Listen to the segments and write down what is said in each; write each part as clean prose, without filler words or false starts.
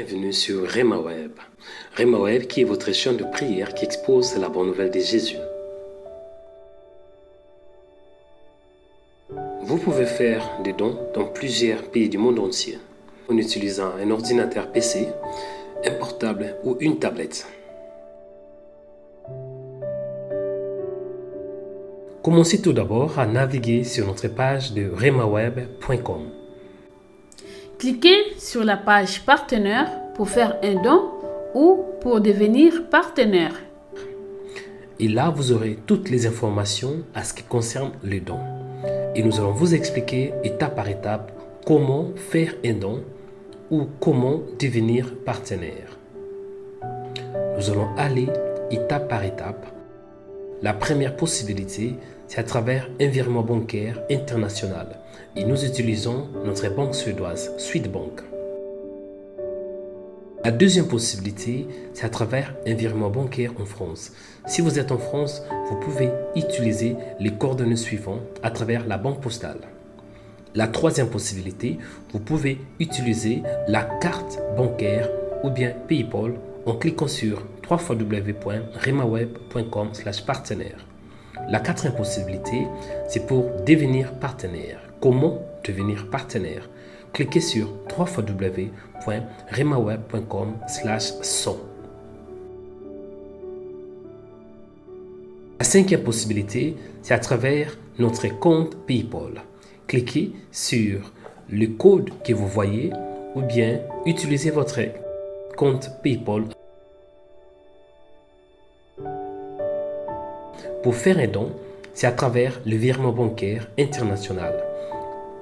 bienvenue sur Rema Web. Rema Web qui est votre chaîne de prière qui expose la bonne nouvelle de Jésus. Vous pouvez faire des dons dans plusieurs pays du monde entier en utilisant un ordinateur PC, un portable ou une tablette. Commencez tout d'abord à naviguer sur notre page de remaweb.com. Cliquez sur la page partenaire pour faire un don ou pour devenir partenaire. Et là, vous aurez toutes les informations à ce qui concerne les dons. Et nous allons vous expliquer étape par étape comment faire un don ou comment devenir partenaire. Nous allons aller étape par étape. La première possibilité, c'est à travers un virement bancaire international. Et nous utilisons notre banque suédoise, Swedbank. La deuxième possibilité, c'est à travers un virement bancaire en France. Si vous êtes en France, vous pouvez utiliser les coordonnées suivantes à travers la banque postale. La troisième possibilité, vous pouvez utiliser la carte bancaire ou bien PayPal en cliquant sur www.remaweb.com/partenaire. La quatrième possibilité, c'est pour devenir partenaire. Comment devenir partenaire? Cliquez sur www.remaweb.com/son. La cinquième possibilité, c'est à travers notre compte PayPal. Cliquez sur le code que vous voyez ou bien utilisez votre compte PayPal. Pour faire un don, c'est à travers le virement bancaire international.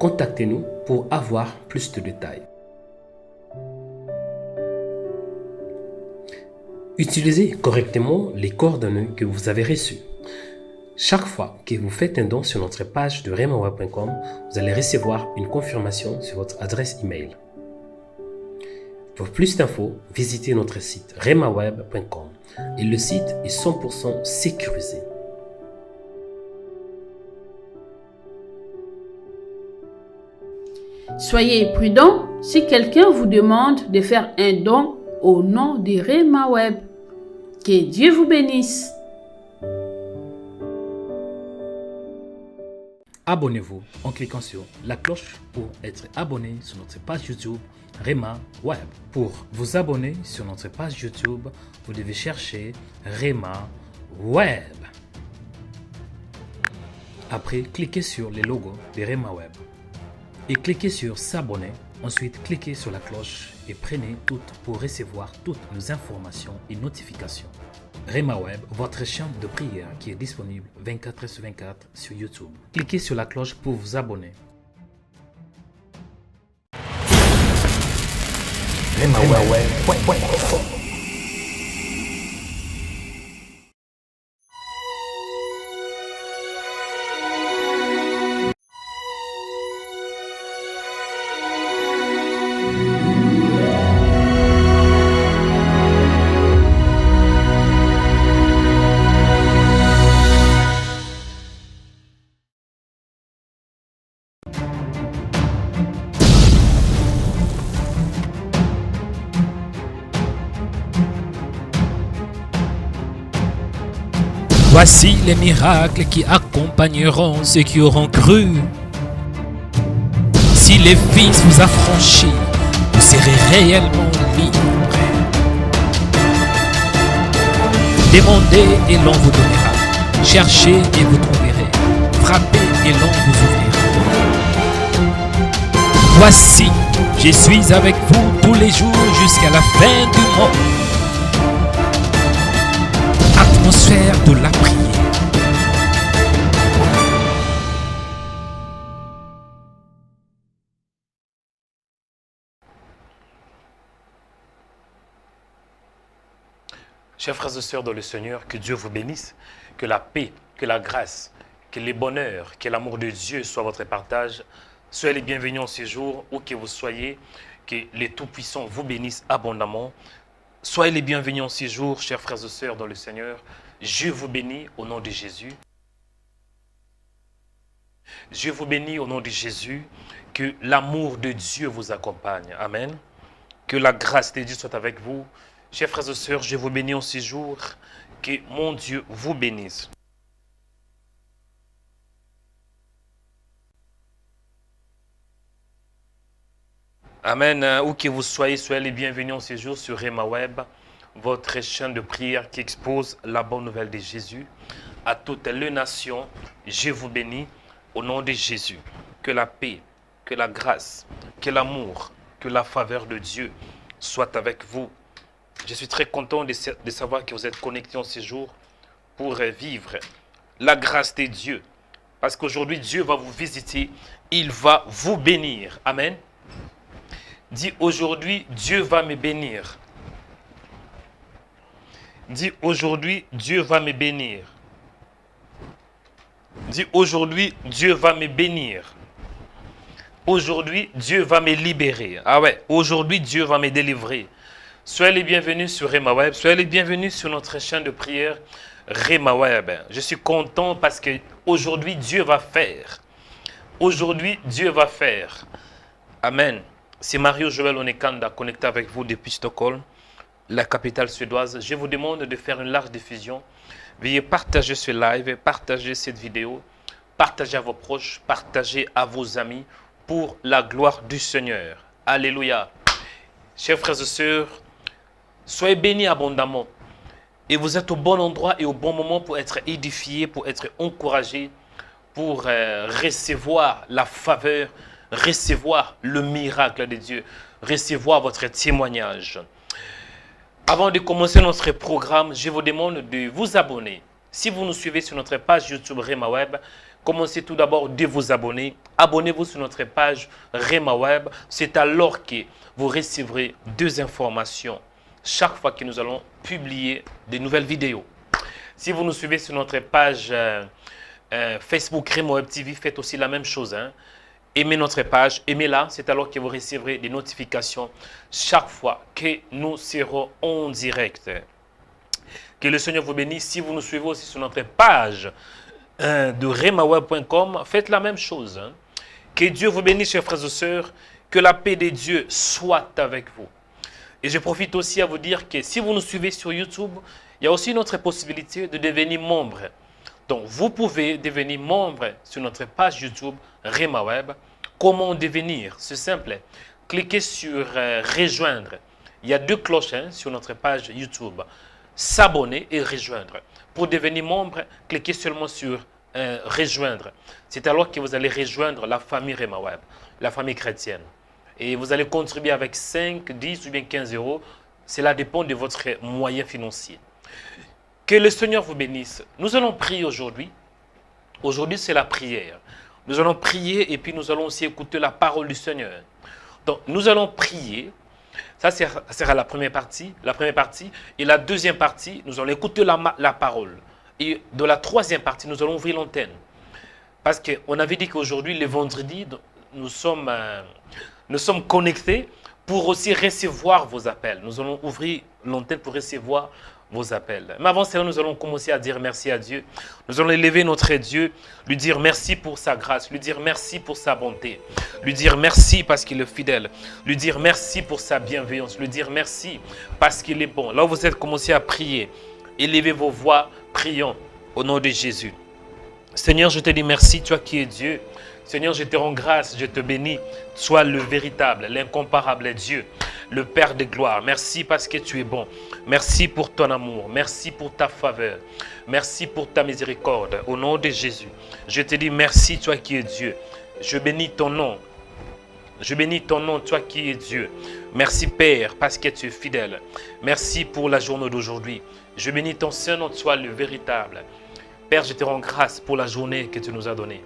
Contactez-nous pour avoir plus de détails. Utilisez correctement les coordonnées que vous avez reçues. Chaque fois que vous faites un don sur notre page de remaweb.com, vous allez recevoir une confirmation sur votre adresse email. Pour plus d'infos, visitez notre site remaweb.com et le site est 100% sécurisé. Soyez prudent si quelqu'un vous demande de faire un don au nom de Rema Web. Que Dieu vous bénisse. Abonnez-vous en cliquant sur la cloche pour être abonné sur notre page YouTube Rema Web. Pour vous abonner sur notre page YouTube, vous devez chercher Rema Web. Après, cliquez sur le logo de Rema Web et cliquez sur s'abonner. Ensuite, cliquez sur la cloche et prenez toutes pour recevoir toutes nos informations et notifications. Rema Web, votre chaîne de prière qui est disponible 24h/24 sur YouTube. Cliquez sur la cloche pour vous abonner. RemaWeb.com. Voici les miracles qui accompagneront ceux qui auront cru. Si les Fils vous affranchit, vous serez réellement libres. Demandez et l'on vous donnera. Cherchez et vous trouverez. Frappez et l'on vous ouvrira. Voici, je suis avec vous tous les jours jusqu'à la fin du monde. Atmosphère de la prière. Chers frères et sœurs dans le Seigneur, que Dieu vous bénisse, que la paix, que la grâce, que le bonheur, que l'amour de Dieu soit votre partage. Soyez les bienvenus en ce jour, où que vous soyez, que les Tout-Puissants vous bénissent abondamment. Soyez les bienvenus en ce jour, chers frères et sœurs dans le Seigneur. Je vous bénis au nom de Jésus. Je vous bénis au nom de Jésus. Que l'amour de Dieu vous accompagne. Amen. Que la grâce de Dieu soit avec vous. Chers frères et sœurs, je vous bénis en ce jour. Que mon Dieu vous bénisse. Amen. Où que vous soyez les bienvenus en ce jour sur Rema Web, votre chaîne de prière qui expose la bonne nouvelle de Jésus à toutes les nations. Je vous bénis au nom de Jésus. Que la paix, que la grâce, que l'amour, que la faveur de Dieu soit avec vous. Je suis très content de savoir que vous êtes connectés en ce jour pour vivre la grâce de Dieu. Parce qu'aujourd'hui, Dieu va vous visiter, il va vous bénir. Amen. Dis aujourd'hui, Dieu va me bénir. Dis aujourd'hui, Dieu va me bénir. Dis aujourd'hui, Dieu va me bénir. Aujourd'hui, Dieu va me libérer. Ah ouais, aujourd'hui, Dieu va me délivrer. Soyez les bienvenus sur Rema Web. Soyez les bienvenus sur notre chaîne de prière Rema Web. Je suis content parce que aujourd'hui, Dieu va faire. Aujourd'hui, Dieu va faire. Amen. C'est Mario Joël Onekanda connecté avec vous depuis Stockholm, la capitale suédoise. Je vous demande de faire une large diffusion. Veuillez partager ce live, partager cette vidéo, partager à vos proches, partager à vos amis pour la gloire du Seigneur. Alléluia. Chers frères et sœurs, soyez bénis abondamment. Et vous êtes au bon endroit et au bon moment pour être édifiés, pour être encouragés, pour recevoir la faveur, recevoir le miracle de Dieu, recevoir votre témoignage. Avant de commencer notre programme, je vous demande de vous abonner. Si vous nous suivez sur notre page YouTube Rema Web, commencez tout d'abord de vous abonner. Abonnez-vous sur notre page Rema Web. C'est alors que vous recevrez 2 informations chaque fois que nous allons publier de nouvelles vidéos. Si vous nous suivez sur notre page Facebook Rema Web TV, faites aussi la même chose. Aimez notre page, aimez-la, c'est alors que vous recevrez des notifications chaque fois que nous serons en direct. Que le Seigneur vous bénisse. Si vous nous suivez aussi sur notre page de remaweb.com, faites la même chose. Que Dieu vous bénisse, chers frères et sœurs, que la paix de Dieu soit avec vous. Et je profite aussi à vous dire que si vous nous suivez sur YouTube, il y a aussi une autre possibilité de devenir membre. Donc, vous pouvez devenir membre sur notre page YouTube Rema Web. Comment devenir? C'est simple. Cliquez sur rejoindre. Il y a 2 cloches sur notre page YouTube. S'abonner et rejoindre. Pour devenir membre, cliquez seulement sur rejoindre. C'est alors que vous allez rejoindre la famille Rema Web, la famille chrétienne. Et vous allez contribuer avec 5, 10 ou bien 15 euros. Cela dépend de votre moyen financier. Que le Seigneur vous bénisse. Nous allons prier aujourd'hui. Aujourd'hui, c'est la prière. Nous allons prier et puis nous allons aussi écouter la parole du Seigneur. Donc, nous allons prier. Ça sera la première partie. Et la deuxième partie, nous allons écouter la parole. Et de la troisième partie, nous allons ouvrir l'antenne. Parce qu'on avait dit qu'aujourd'hui, le vendredi, nous sommes connectés pour aussi recevoir vos appels. Nous allons ouvrir l'antenne pour recevoir vos appels. Mais avant cela, nous allons commencer à dire merci à Dieu. Nous allons élever notre Dieu, lui dire merci pour sa grâce, lui dire merci pour sa bonté, lui dire merci parce qu'il est fidèle, lui dire merci pour sa bienveillance, lui dire merci parce qu'il est bon. Là où vous êtes, commencé à prier, élevez vos voix, prions au nom de Jésus. Seigneur, je te dis merci, toi qui es Dieu. Seigneur, je te rends grâce, je te bénis. Sois le véritable, l'incomparable Dieu, le Père de gloire. Merci parce que tu es bon. Merci pour ton amour. Merci pour ta faveur. Merci pour ta miséricorde. Au nom de Jésus, je te dis merci, toi qui es Dieu. Je bénis ton nom. Je bénis ton nom, toi qui es Dieu. Merci Père, parce que tu es fidèle. Merci pour la journée d'aujourd'hui. Je bénis ton Saint-Nom, toi le véritable. Père, je te rends grâce pour la journée que tu nous as donnée.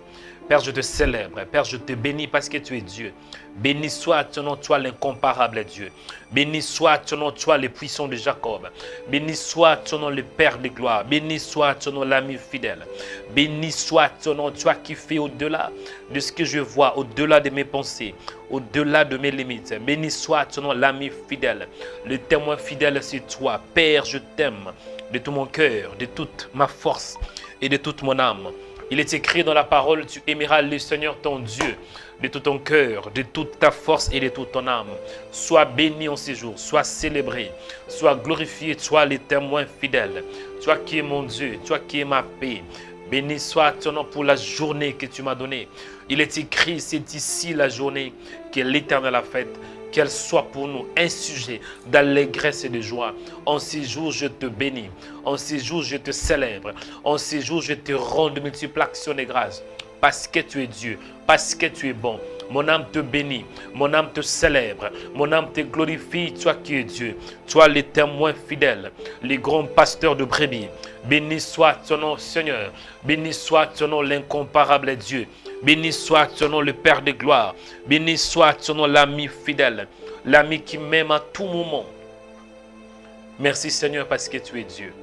Père, je te célèbre. Père, je te bénis parce que tu es Dieu. Béni soit ton nom, toi l'incomparable Dieu. Béni soit ton nom, toi le puissant de Jacob. Béni soit ton nom, le Père de gloire. Béni soit ton nom, l'ami fidèle. Béni soit ton nom, toi qui fais au-delà de ce que je vois, au-delà de mes pensées, au-delà de mes limites. Béni soit ton nom, l'ami fidèle. Le témoin fidèle, c'est toi. Père, je t'aime de tout mon cœur, de toute ma force et de toute mon âme. Il est écrit dans la parole, tu aimeras le Seigneur ton Dieu de tout ton cœur, de toute ta force et de toute ton âme. Sois béni en ces jours, sois célébré, sois glorifié, sois le témoin fidèle. Toi qui es mon Dieu, toi qui es ma paix. Béni soit ton nom pour la journée que tu m'as donnée. Il est écrit, c'est ici la journée que l'Éternel a faite. Qu'elle soit pour nous un sujet d'allégresse et de joie. En ces jours, je te bénis. En ces jours, je te célèbre. En ces jours, je te rends de multiples actions de grâce. Parce que tu es Dieu, parce que tu es bon. Mon âme te bénit, mon âme te célèbre, mon âme te glorifie, toi qui es Dieu. Toi les témoins fidèles, les grands pasteurs de brebis. Béni soit ton nom, Seigneur. Béni soit ton nom, l'incomparable Dieu. Béni soit ton nom, le Père de gloire. Béni soit ton nom, l'ami fidèle, l'ami qui m'aime à tout moment. Merci Seigneur parce que tu es Dieu.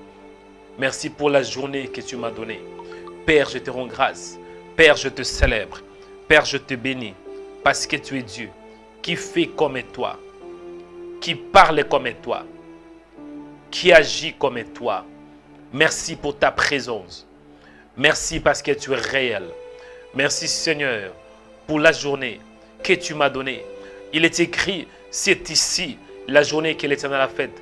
Merci pour la journée que tu m'as donnée. Père, je te rends grâce. Père, je te célèbre. Père, je te bénis parce que tu es Dieu qui fait comme toi, qui parle comme toi, qui agit comme toi. Merci pour ta présence. Merci parce que tu es réel. Merci Seigneur pour la journée que tu m'as donnée. Il est écrit, c'est ici la journée que l'Éternel a faite.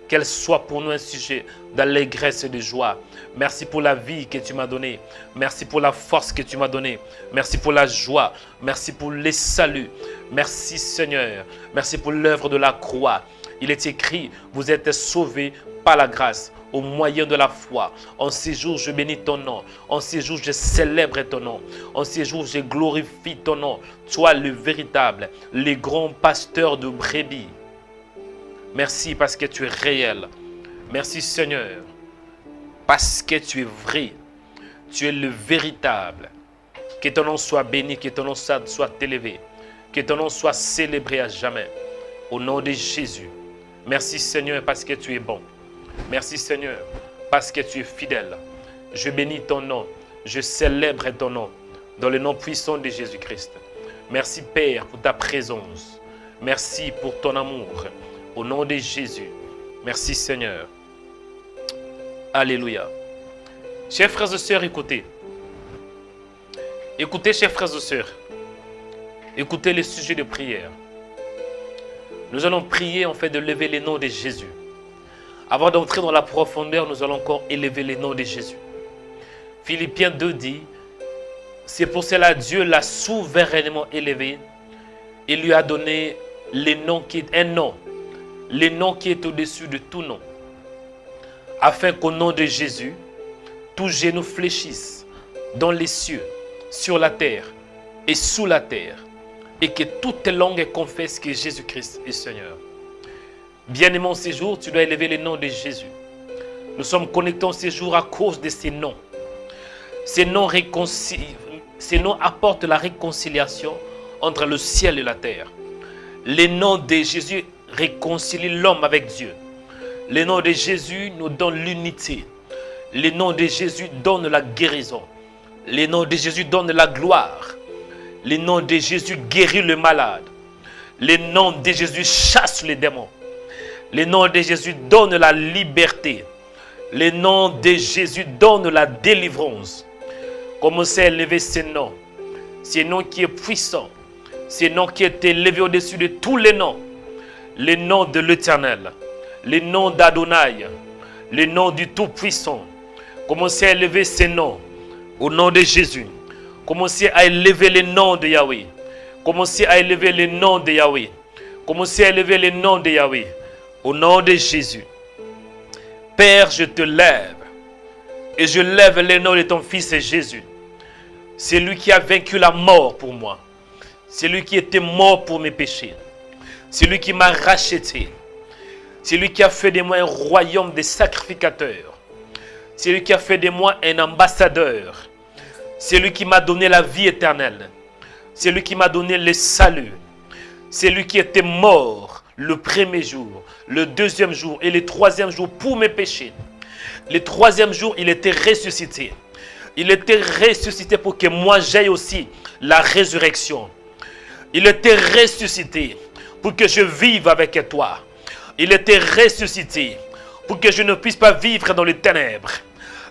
Qu'elle soit pour nous un sujet d'allégresse et de joie. Merci pour la vie que tu m'as donnée. Merci pour la force que tu m'as donnée. Merci pour la joie. Merci pour les saluts. Merci Seigneur. Merci pour l'œuvre de la croix. Il est écrit, vous êtes sauvés par la grâce, au moyen de la foi. En ces jours, je bénis ton nom. En ces jours, je célèbre ton nom. En ces jours, je glorifie ton nom. Toi le véritable, les grands pasteurs de brebis. Merci parce que tu es réel. Merci Seigneur. Parce que tu es vrai. Tu es le véritable. Que ton nom soit béni, que ton nom soit élevé. Que ton nom soit célébré à jamais. Au nom de Jésus. Merci Seigneur parce que tu es bon. Merci Seigneur parce que tu es fidèle. Je bénis ton nom. Je célèbre ton nom. Dans le nom puissant de Jésus-Christ. Merci Père pour ta présence. Merci pour ton amour. Au nom de Jésus. Merci Seigneur. Alléluia. Chers frères et sœurs, écoutez. Écoutez, chers frères et sœurs. Écoutez les sujets de prière. Nous allons prier en fait de lever les noms de Jésus. Avant d'entrer dans la profondeur, nous allons encore élever les noms de Jésus. Philippiens 2 dit, c'est pour cela Dieu l'a souverainement élevé et lui a donné le nom qui est un nom. Le nom qui est au-dessus de tout nom, afin qu'au nom de Jésus, tout genou fléchisse dans les cieux, sur la terre et sous la terre, et que toute langue confesse que Jésus-Christ est Seigneur. Bien-aimé en ces jours, tu dois élever le nom de Jésus. Nous sommes connectés en ces jours à cause de ces noms. Ces noms apportent la réconciliation entre le ciel et la terre. Le nom de Jésus réconcilie l'homme avec Dieu. Le nom de Jésus nous donne l'unité. Le nom de Jésus donne la guérison. Le nom de Jésus donne la gloire. Le nom de Jésus guérit le malade. Le nom de Jésus chasse les démons. Le nom de Jésus donne la liberté. Le nom de Jésus donne la délivrance. Commencez à élever ce nom. Ce nom qui est puissant. Ce nom qui est élevé au-dessus de tous les noms. Le nom de l'Éternel, le nom d'Adonai, le nom du Tout-Puissant. Commencez à élever ces noms au nom de Jésus. Commencez à élever le nom de Yahweh. Commencez à élever le nom de Yahweh. Commencez à élever le nom de Yahweh au nom de Jésus. Père, je te lève et je lève le nom de ton Fils Jésus. C'est lui qui a vaincu la mort pour moi. C'est lui qui était mort pour mes péchés. C'est lui qui m'a racheté. C'est lui qui a fait de moi un royaume de sacrificateurs. C'est lui qui a fait de moi un ambassadeur. C'est lui qui m'a donné la vie éternelle. C'est lui qui m'a donné le salut. C'est lui qui était mort le premier jour, le deuxième jour et le troisième jour pour mes péchés. Le troisième jour, il était ressuscité. Il était ressuscité pour que moi j'aie aussi la résurrection. Il était ressuscité pour que je vive avec toi. Il était ressuscité pour que je ne puisse pas vivre dans les ténèbres.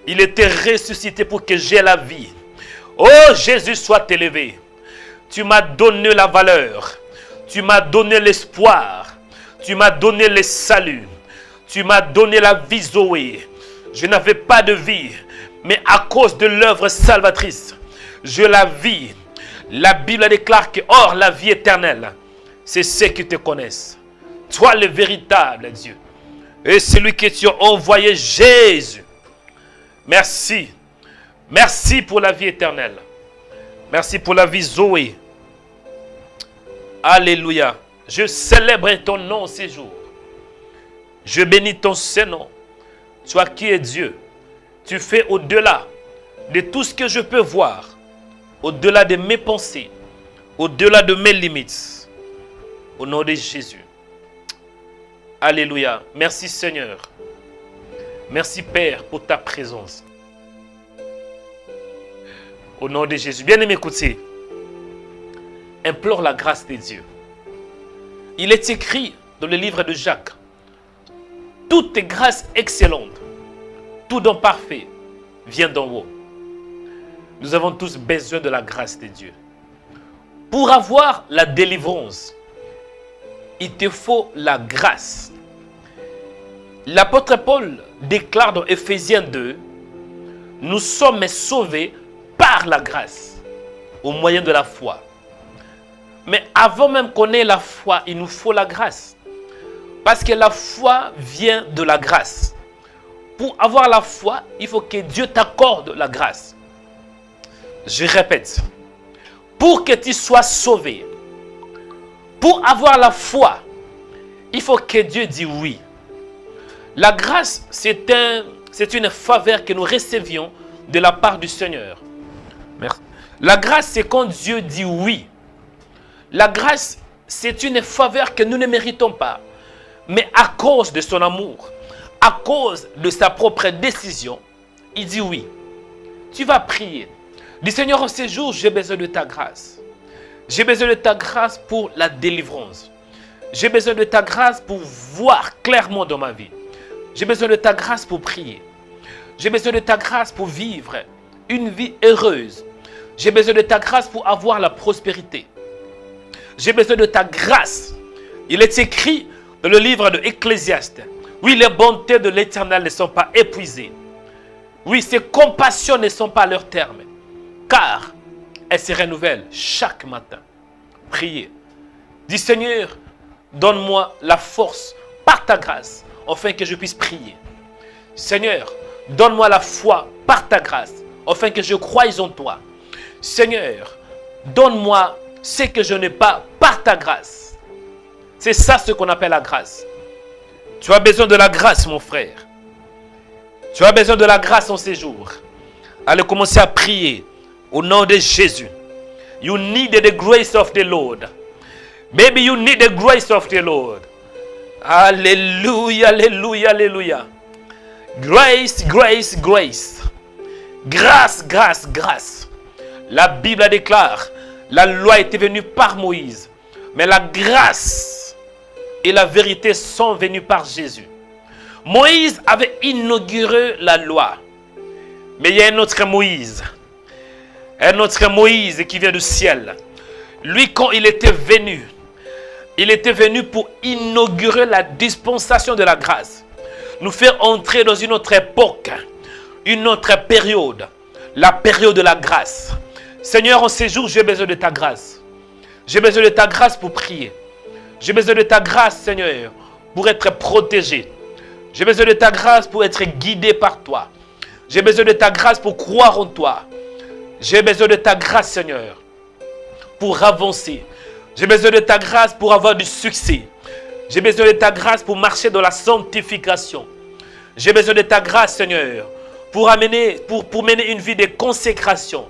Il était ressuscité pour que j'aie la vie. Oh Jésus, sois élevé. Tu m'as donné la valeur. Tu m'as donné l'espoir. Tu m'as donné le salut. Tu m'as donné la vie Zoé. Je n'avais pas de vie, mais à cause de l'œuvre salvatrice, je la vis. La Bible déclare que, or, la vie éternelle, c'est ceux qui te connaissent. Toi, le véritable Dieu. Et celui que tu as envoyé, Jésus. Merci. Merci pour la vie éternelle. Merci pour la vie Zoé. Alléluia. Je célèbre ton nom ces jours. Je bénis ton Saint-Nom. Toi qui es Dieu, tu fais au-delà de tout ce que je peux voir, au-delà de mes pensées, au-delà de mes limites. Au nom de Jésus. Alléluia. Merci Seigneur. Merci Père pour ta présence. Au nom de Jésus. Bien-aimé, écoutez. Implore la grâce de Dieu. Il est écrit dans le livre de Jacques. Toute grâce excellente, tout don parfait vient d'en haut. Nous avons tous besoin de la grâce de Dieu. Pour avoir la délivrance, il te faut la grâce. L'apôtre Paul déclare dans Éphésiens 2, nous sommes sauvés par la grâce, au moyen de la foi. Mais avant même qu'on ait la foi, il nous faut la grâce. Parce que la foi vient de la grâce. Pour avoir la foi, il faut que Dieu t'accorde la grâce. Je répète, pour que tu sois sauvé, pour avoir la foi, il faut que Dieu dise oui. La grâce, c'est une faveur que nous recevions de la part du Seigneur. Merci. La grâce, c'est quand Dieu dit oui. La grâce, c'est une faveur que nous ne méritons pas. Mais à cause de son amour, à cause de sa propre décision, il dit oui. Tu vas prier. Dis Seigneur, en ces jours, j'ai besoin de ta grâce. J'ai besoin de ta grâce pour la délivrance. J'ai besoin de ta grâce pour voir clairement dans ma vie. J'ai besoin de ta grâce pour prier. J'ai besoin de ta grâce pour vivre une vie heureuse. J'ai besoin de ta grâce pour avoir la prospérité. J'ai besoin de ta grâce. Il est écrit dans le livre de Ecclésiaste. Oui, les bontés de l'Éternel ne sont pas épuisées. Oui, ses compassions ne sont pas à leur terme. Car elles se renouvellent chaque matin. Priez. Dis Seigneur, donne-moi la force par ta grâce, afin que je puisse prier. Seigneur, donne-moi la foi par ta grâce, afin que je croie en toi. Seigneur, donne-moi ce que je n'ai pas par ta grâce. C'est ça ce qu'on appelle la grâce. Tu as besoin de la grâce, mon frère. Tu as besoin de la grâce en ces jours. Allez commencer à prier au nom de Jésus. You need the grace of the Lord. Maybe you need the grace of the Lord. Alléluia, alléluia, alléluia. Grace, grace, grace. Grâce, grâce, grâce. La Bible déclare, la loi était venue par Moïse, mais la grâce et la vérité sont venues par Jésus. Moïse avait inauguré la loi, mais il y a un autre Moïse qui vient du ciel. Lui, quand il était venu pour inaugurer la dispensation de la grâce, nous faire entrer dans une autre époque, une autre période, la période de la grâce. Seigneur, en ces jours, j'ai besoin de ta grâce. J'ai besoin de ta grâce pour prier. J'ai besoin de ta grâce, Seigneur, pour être protégé. J'ai besoin de ta grâce pour être guidé par toi. J'ai besoin de ta grâce pour croire en toi. J'ai besoin de ta grâce, Seigneur, pour avancer. J'ai besoin de ta grâce pour avoir du succès. J'ai besoin de ta grâce pour marcher dans la sanctification. J'ai besoin de ta grâce, Seigneur, pour mener une vie de consécration,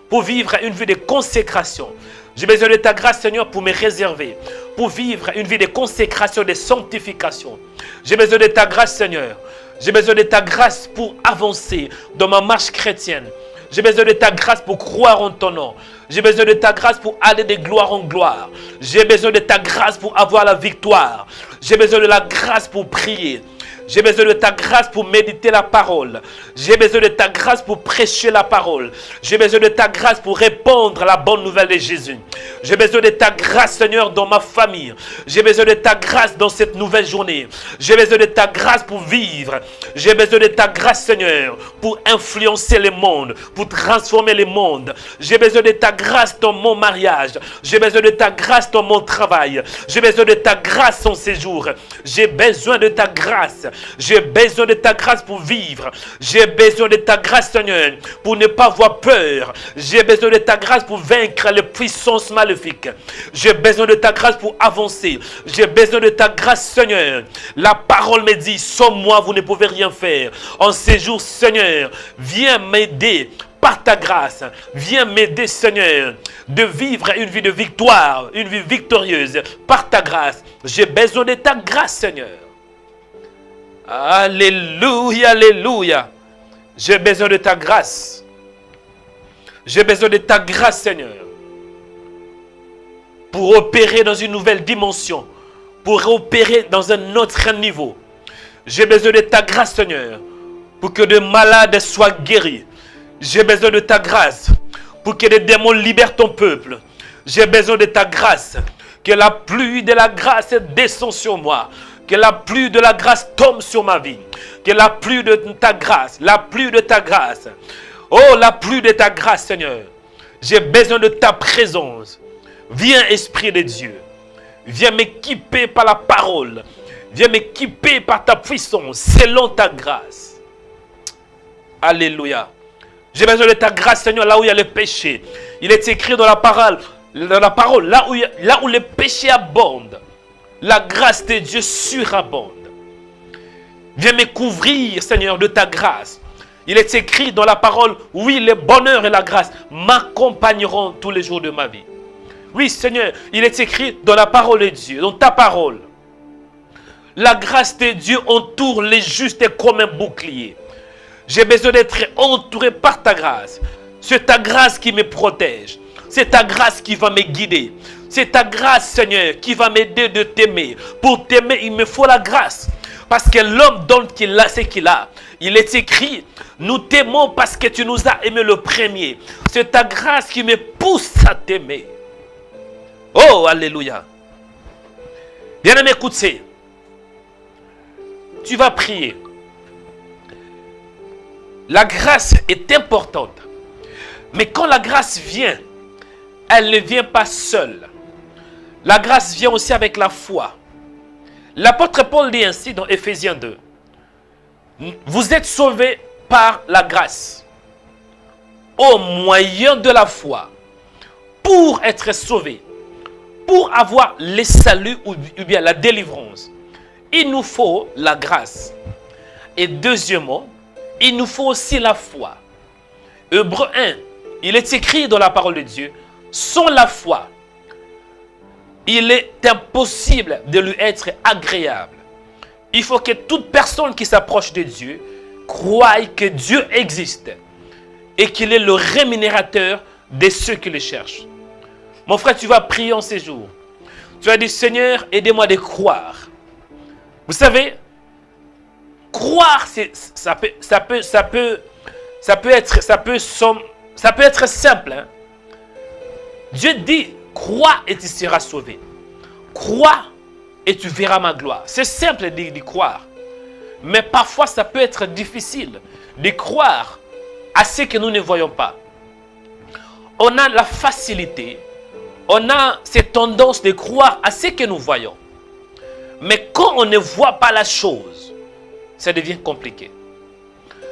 pour vivre une vie de consécration. J'ai besoin de ta grâce, Seigneur, pour me réserver, pour vivre une vie de consécration, de sanctification. J'ai besoin de ta grâce, Seigneur. J'ai besoin de ta grâce pour avancer dans ma marche chrétienne. J'ai besoin de ta grâce pour croire en ton nom. J'ai besoin de ta grâce pour aller de gloire en gloire. J'ai besoin de ta grâce pour avoir la victoire. J'ai besoin de la grâce pour prier. J'ai besoin de ta grâce pour méditer la parole. J'ai besoin de ta grâce pour prêcher la parole. J'ai besoin de ta grâce pour répandre la bonne nouvelle de Jésus. J'ai besoin de ta grâce, Seigneur, dans ma famille. J'ai besoin de ta grâce dans cette nouvelle journée. J'ai besoin de ta grâce pour vivre. J'ai besoin de ta grâce, Seigneur, pour influencer le monde, pour transformer le monde. J'ai besoin de ta grâce dans mon mariage. J'ai besoin de ta grâce dans mon travail. J'ai besoin de ta grâce en séjour. J'ai besoin de ta grâce. J'ai besoin de ta grâce pour vivre. J'ai besoin de ta grâce, Seigneur, pour ne pas avoir peur. J'ai besoin de ta grâce pour vaincre les puissances maléfiques. J'ai besoin de ta grâce pour avancer. J'ai besoin de ta grâce, Seigneur. La parole me dit, sans moi, vous ne pouvez rien faire. En ces jours, Seigneur, viens m'aider par ta grâce. Viens m'aider, Seigneur, de vivre une vie de victoire, une vie victorieuse par ta grâce. J'ai besoin de ta grâce, Seigneur. Alléluia, alléluia. J'ai besoin de ta grâce. J'ai besoin de ta grâce, Seigneur, pour opérer dans une nouvelle dimension, pour opérer dans un autre niveau. J'ai besoin de ta grâce, Seigneur, pour que des malades soient guéris. J'ai besoin de ta grâce pour que les démons libèrent ton peuple. J'ai besoin de ta grâce, que la pluie de la grâce descende sur moi. Que la pluie de la grâce tombe sur ma vie. Que la pluie de ta grâce, la pluie de ta grâce. Oh, la pluie de ta grâce, Seigneur. J'ai besoin de ta présence. Viens, Esprit de Dieu. Viens m'équiper par la parole. Viens m'équiper par ta puissance, selon ta grâce. Alléluia. J'ai besoin de ta grâce, Seigneur, là où il y a le péché. Il est écrit dans la parole, là où le péché abonde. La grâce de Dieu surabonde. Viens me couvrir, Seigneur, de ta grâce. Il est écrit dans la parole, oui, le bonheur et la grâce m'accompagneront tous les jours de ma vie. Oui, Seigneur, il est écrit dans la parole de Dieu, dans ta parole. La grâce de Dieu entoure les justes comme un bouclier. J'ai besoin d'être entouré par ta grâce. C'est ta grâce qui me protège. C'est ta grâce qui va me guider. C'est ta grâce, Seigneur, qui va m'aider de t'aimer. Pour t'aimer, il me faut la grâce. Parce que l'homme donne ce qu'il a. Il est écrit, nous t'aimons parce que tu nous as aimés le premier. C'est ta grâce qui me pousse à t'aimer. Oh, alléluia. Bien-aimé, écoutez. Tu vas prier. La grâce est importante. Mais quand la grâce vient, elle ne vient pas seule. La grâce vient aussi avec la foi. L'apôtre Paul dit ainsi dans Éphésiens 2. Vous êtes sauvés par la grâce, au moyen de la foi, pour être sauvés, pour avoir le salut ou bien la délivrance. Il nous faut la grâce. Et deuxièmement, il nous faut aussi la foi. Hébreux 1, il est écrit dans la parole de Dieu, sans la foi, il est impossible de lui être agréable. Il faut que toute personne qui s'approche de Dieu croie que Dieu existe et qu'il est le rémunérateur de ceux qui le cherchent. Mon frère, tu vas prier en ces jours. Tu vas dire, Seigneur, aidez-moi de croire. Vous savez, croire, ça peut être simple. Hein? Dieu dit, crois et tu seras sauvé. Crois et tu verras ma gloire. C'est simple de croire. Mais parfois, ça peut être difficile de croire à ce que nous ne voyons pas. On a la facilité, on a cette tendance de croire à ce que nous voyons. Mais quand on ne voit pas la chose, ça devient compliqué.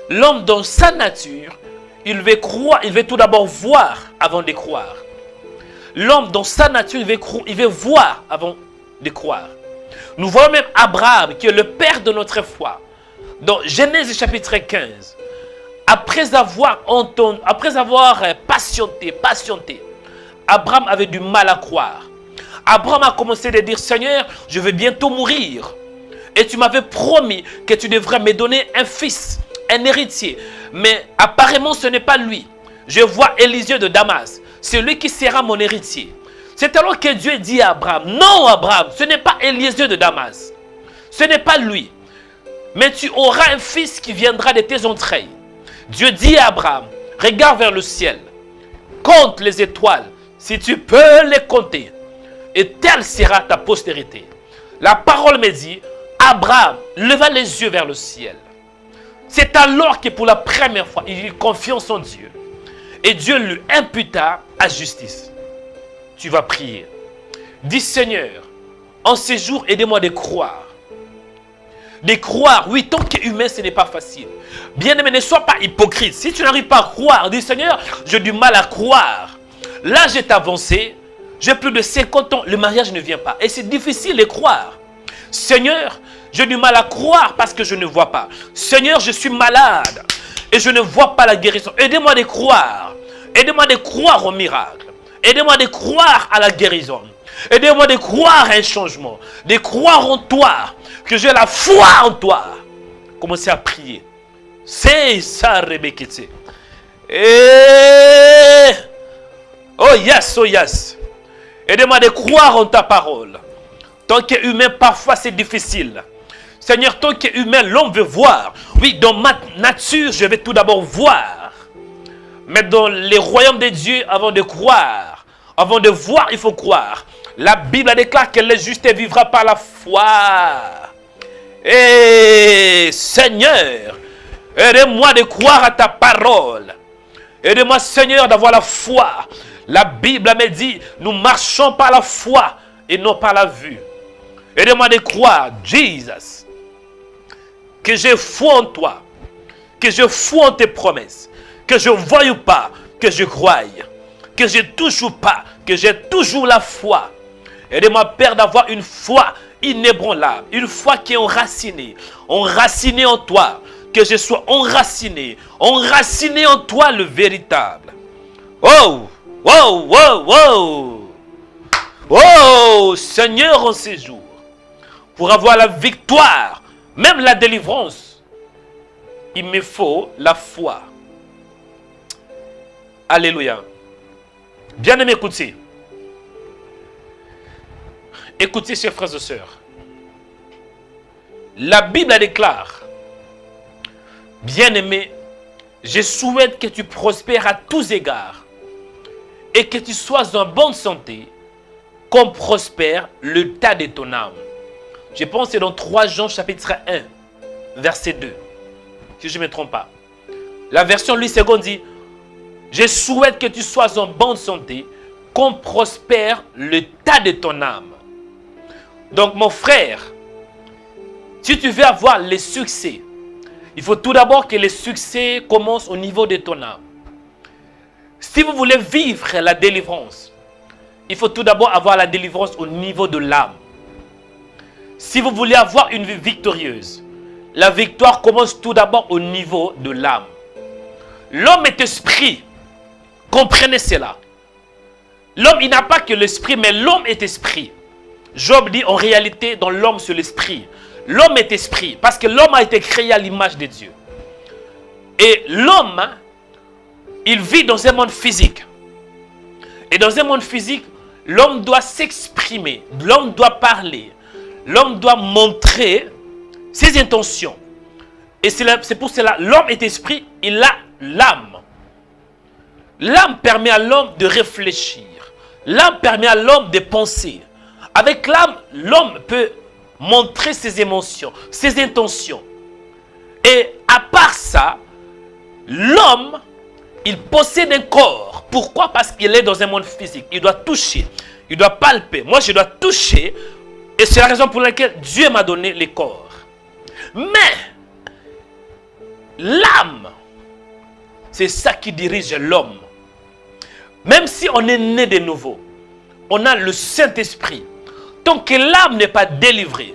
L'homme, dans sa nature, il veut croire, il veut tout d'abord voir avant de croire. L'homme, dans sa nature, il veut voir avant de croire. Nous voyons même Abraham, qui est le père de notre foi. Dans Genèse chapitre 15, après avoir patienté, Abraham avait du mal à croire. Abraham a commencé à dire, Seigneur, je vais bientôt mourir. Et tu m'avais promis que tu devrais me donner un fils, un héritier. Mais apparemment, ce n'est pas lui. Je vois Élisée de Damas. C'est lui qui sera mon héritier. C'est alors que Dieu dit à Abraham, non Abraham, ce n'est pas Élisée de Damas. Ce n'est pas lui. mais tu auras un fils qui viendra de tes entrailles. Dieu dit à Abraham, regarde vers le ciel, compte les étoiles, si tu peux les compter, et telle sera ta postérité. La parole me dit, Abraham leva les yeux vers le ciel. C'est alors que pour la première fois, il eut confiance en Dieu. Et Dieu lui imputa à justice. Tu vas prier. Dis Seigneur, en ces jours, aidez-moi de croire. De croire, oui, tant qu'humain, ce n'est pas facile. Bien-aimé, ne sois pas hypocrite. Si tu n'arrives pas à croire, dis Seigneur, j'ai du mal à croire. L'âge est avancé, j'ai plus de 50 ans, le mariage ne vient pas. Et c'est difficile de croire. Seigneur, j'ai du mal à croire parce que je ne vois pas. Seigneur, je suis malade et je ne vois pas la guérison. Aidez-moi de croire. Aidez-moi de croire au miracle. Aidez-moi de croire à la guérison. Aidez-moi de croire à un changement. De croire en toi. Que j'ai la foi en toi. Commencez à prier. C'est ça, Rebecca. Et... oh yes, oh yes. Aidez-moi de croire en ta parole. Tant qu'humain, parfois c'est difficile. Seigneur, tant qu'humain, l'homme veut voir. Oui, dans ma nature, je vais tout d'abord voir. Mais dans les royaumes de Dieu, avant de croire, avant de voir, il faut croire. La Bible déclare que le juste vivra par la foi. Et Seigneur, aide-moi de croire à ta parole. Aide-moi, Seigneur, d'avoir la foi. La Bible me dit, nous marchons par la foi et non par la vue. Aide-moi de croire, Jesus, que j'ai foi en toi, que je foi en tes promesses, que je ne voie pas, que je croie, que je touche pas, que j'ai toujours la foi. Aide-moi, Père, d'avoir une foi inébranlable, une foi qui est enracinée en toi, que je sois enraciné en toi le véritable. Oh, wow, wow, wow. Oh, Seigneur, en ces jours, pour avoir la victoire, même la délivrance, il me faut la foi. Alléluia. Bien-aimés, écoutez. Écoutez, chers frères et sœurs. La Bible déclare, bien-aimé, je souhaite que tu prospères à tous égards et que tu sois en bonne santé, comme prospère le tas de ton âme. Je pense que c'est dans 3 Jean chapitre 1, verset 2. Si je ne me trompe pas. La version Louis II dit, je souhaite que tu sois en bonne santé, comme prospère le tas de ton âme. Donc mon frère, si tu veux avoir le succès, il faut tout d'abord que le succès commence au niveau de ton âme. Si vous voulez vivre la délivrance, il faut tout d'abord avoir la délivrance au niveau de l'âme. Si vous voulez avoir une vie victorieuse, la victoire commence tout d'abord au niveau de l'âme. L'homme est esprit. Comprenez cela. L'homme, il n'a pas que l'esprit, mais l'homme est esprit. Job dit en réalité, dans l'homme, c'est l'esprit. L'homme est esprit, parce que l'homme a été créé à l'image de Dieu. Et l'homme, il vit dans un monde physique. Et dans un monde physique, l'homme doit s'exprimer, l'homme doit parler, l'homme doit montrer ses intentions. Et c'est pour cela, l'homme est esprit, il a l'âme. L'âme permet à l'homme de réfléchir. L'âme permet à l'homme de penser. Avec l'âme, l'homme peut montrer ses émotions, ses intentions. Et à part ça, l'homme, il possède un corps. Pourquoi? Parce qu'il est dans un monde physique. Il doit toucher, il doit palper. Moi, je dois toucher. Et c'est la raison pour laquelle Dieu m'a donné les corps. Mais, l'âme, c'est ça qui dirige l'homme. Même si on est né de nouveau, on a le Saint-Esprit. Tant que l'âme n'est pas délivrée,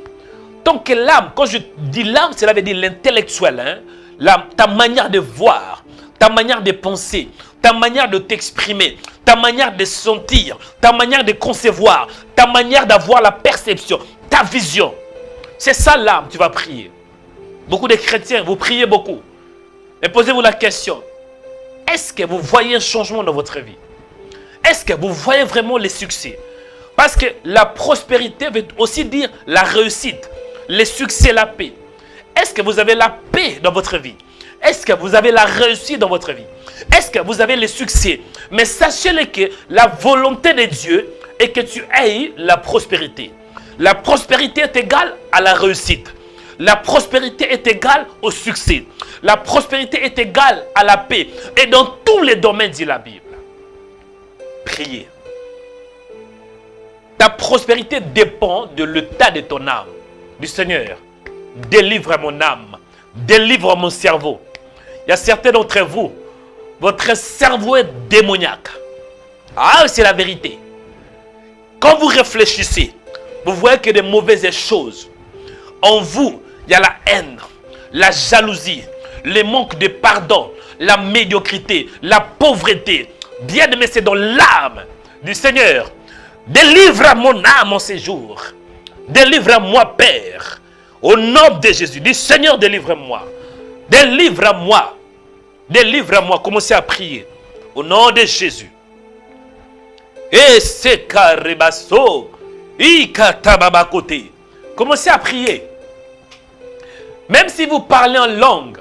tant que l'âme, quand je dis l'âme, cela veut dire l'intellectuel, hein? Ta manière de voir, ta manière de penser, ta manière de t'exprimer, ta manière de sentir, ta manière de concevoir, ta manière d'avoir la perception, ta vision. C'est ça l'âme, tu vas prier. Beaucoup de chrétiens, vous priez beaucoup. Et posez-vous la question, est-ce que vous voyez un changement dans votre vie? Est-ce que vous voyez vraiment les succès? Parce que la prospérité veut aussi dire la réussite, le succès, la paix. Est-ce que vous avez la paix dans votre vie? Est-ce que vous avez la réussite dans votre vie? Est-ce que vous avez le succès? Mais sachez-le que la volonté de Dieu est que tu aies la prospérité. La prospérité est égale à la réussite. La prospérité est égale au succès. La prospérité est égale à la paix. Et dans tous les domaines, dit la Bible. Priez. Ta prospérité dépend de l'état de ton âme. Du Seigneur, délivre mon âme. Délivre mon cerveau. Il y a certains d'entre vous, votre cerveau est démoniaque. Ah, c'est la vérité. Quand vous réfléchissez, vous voyez que des mauvaises choses. En vous, il y a la haine, la jalousie, le manque de pardon, la médiocrité, la pauvreté. Bien aimé, c'est dans l'âme du Seigneur. Délivre mon âme en ces jours. Délivre-moi, Père. Au nom de Jésus, dis Seigneur, délivre-moi. Délivre-moi. Délivre-moi. Commencez à prier. Au nom de Jésus. Et c'est Karibaso. Commencez à prier. Même si vous parlez en langue,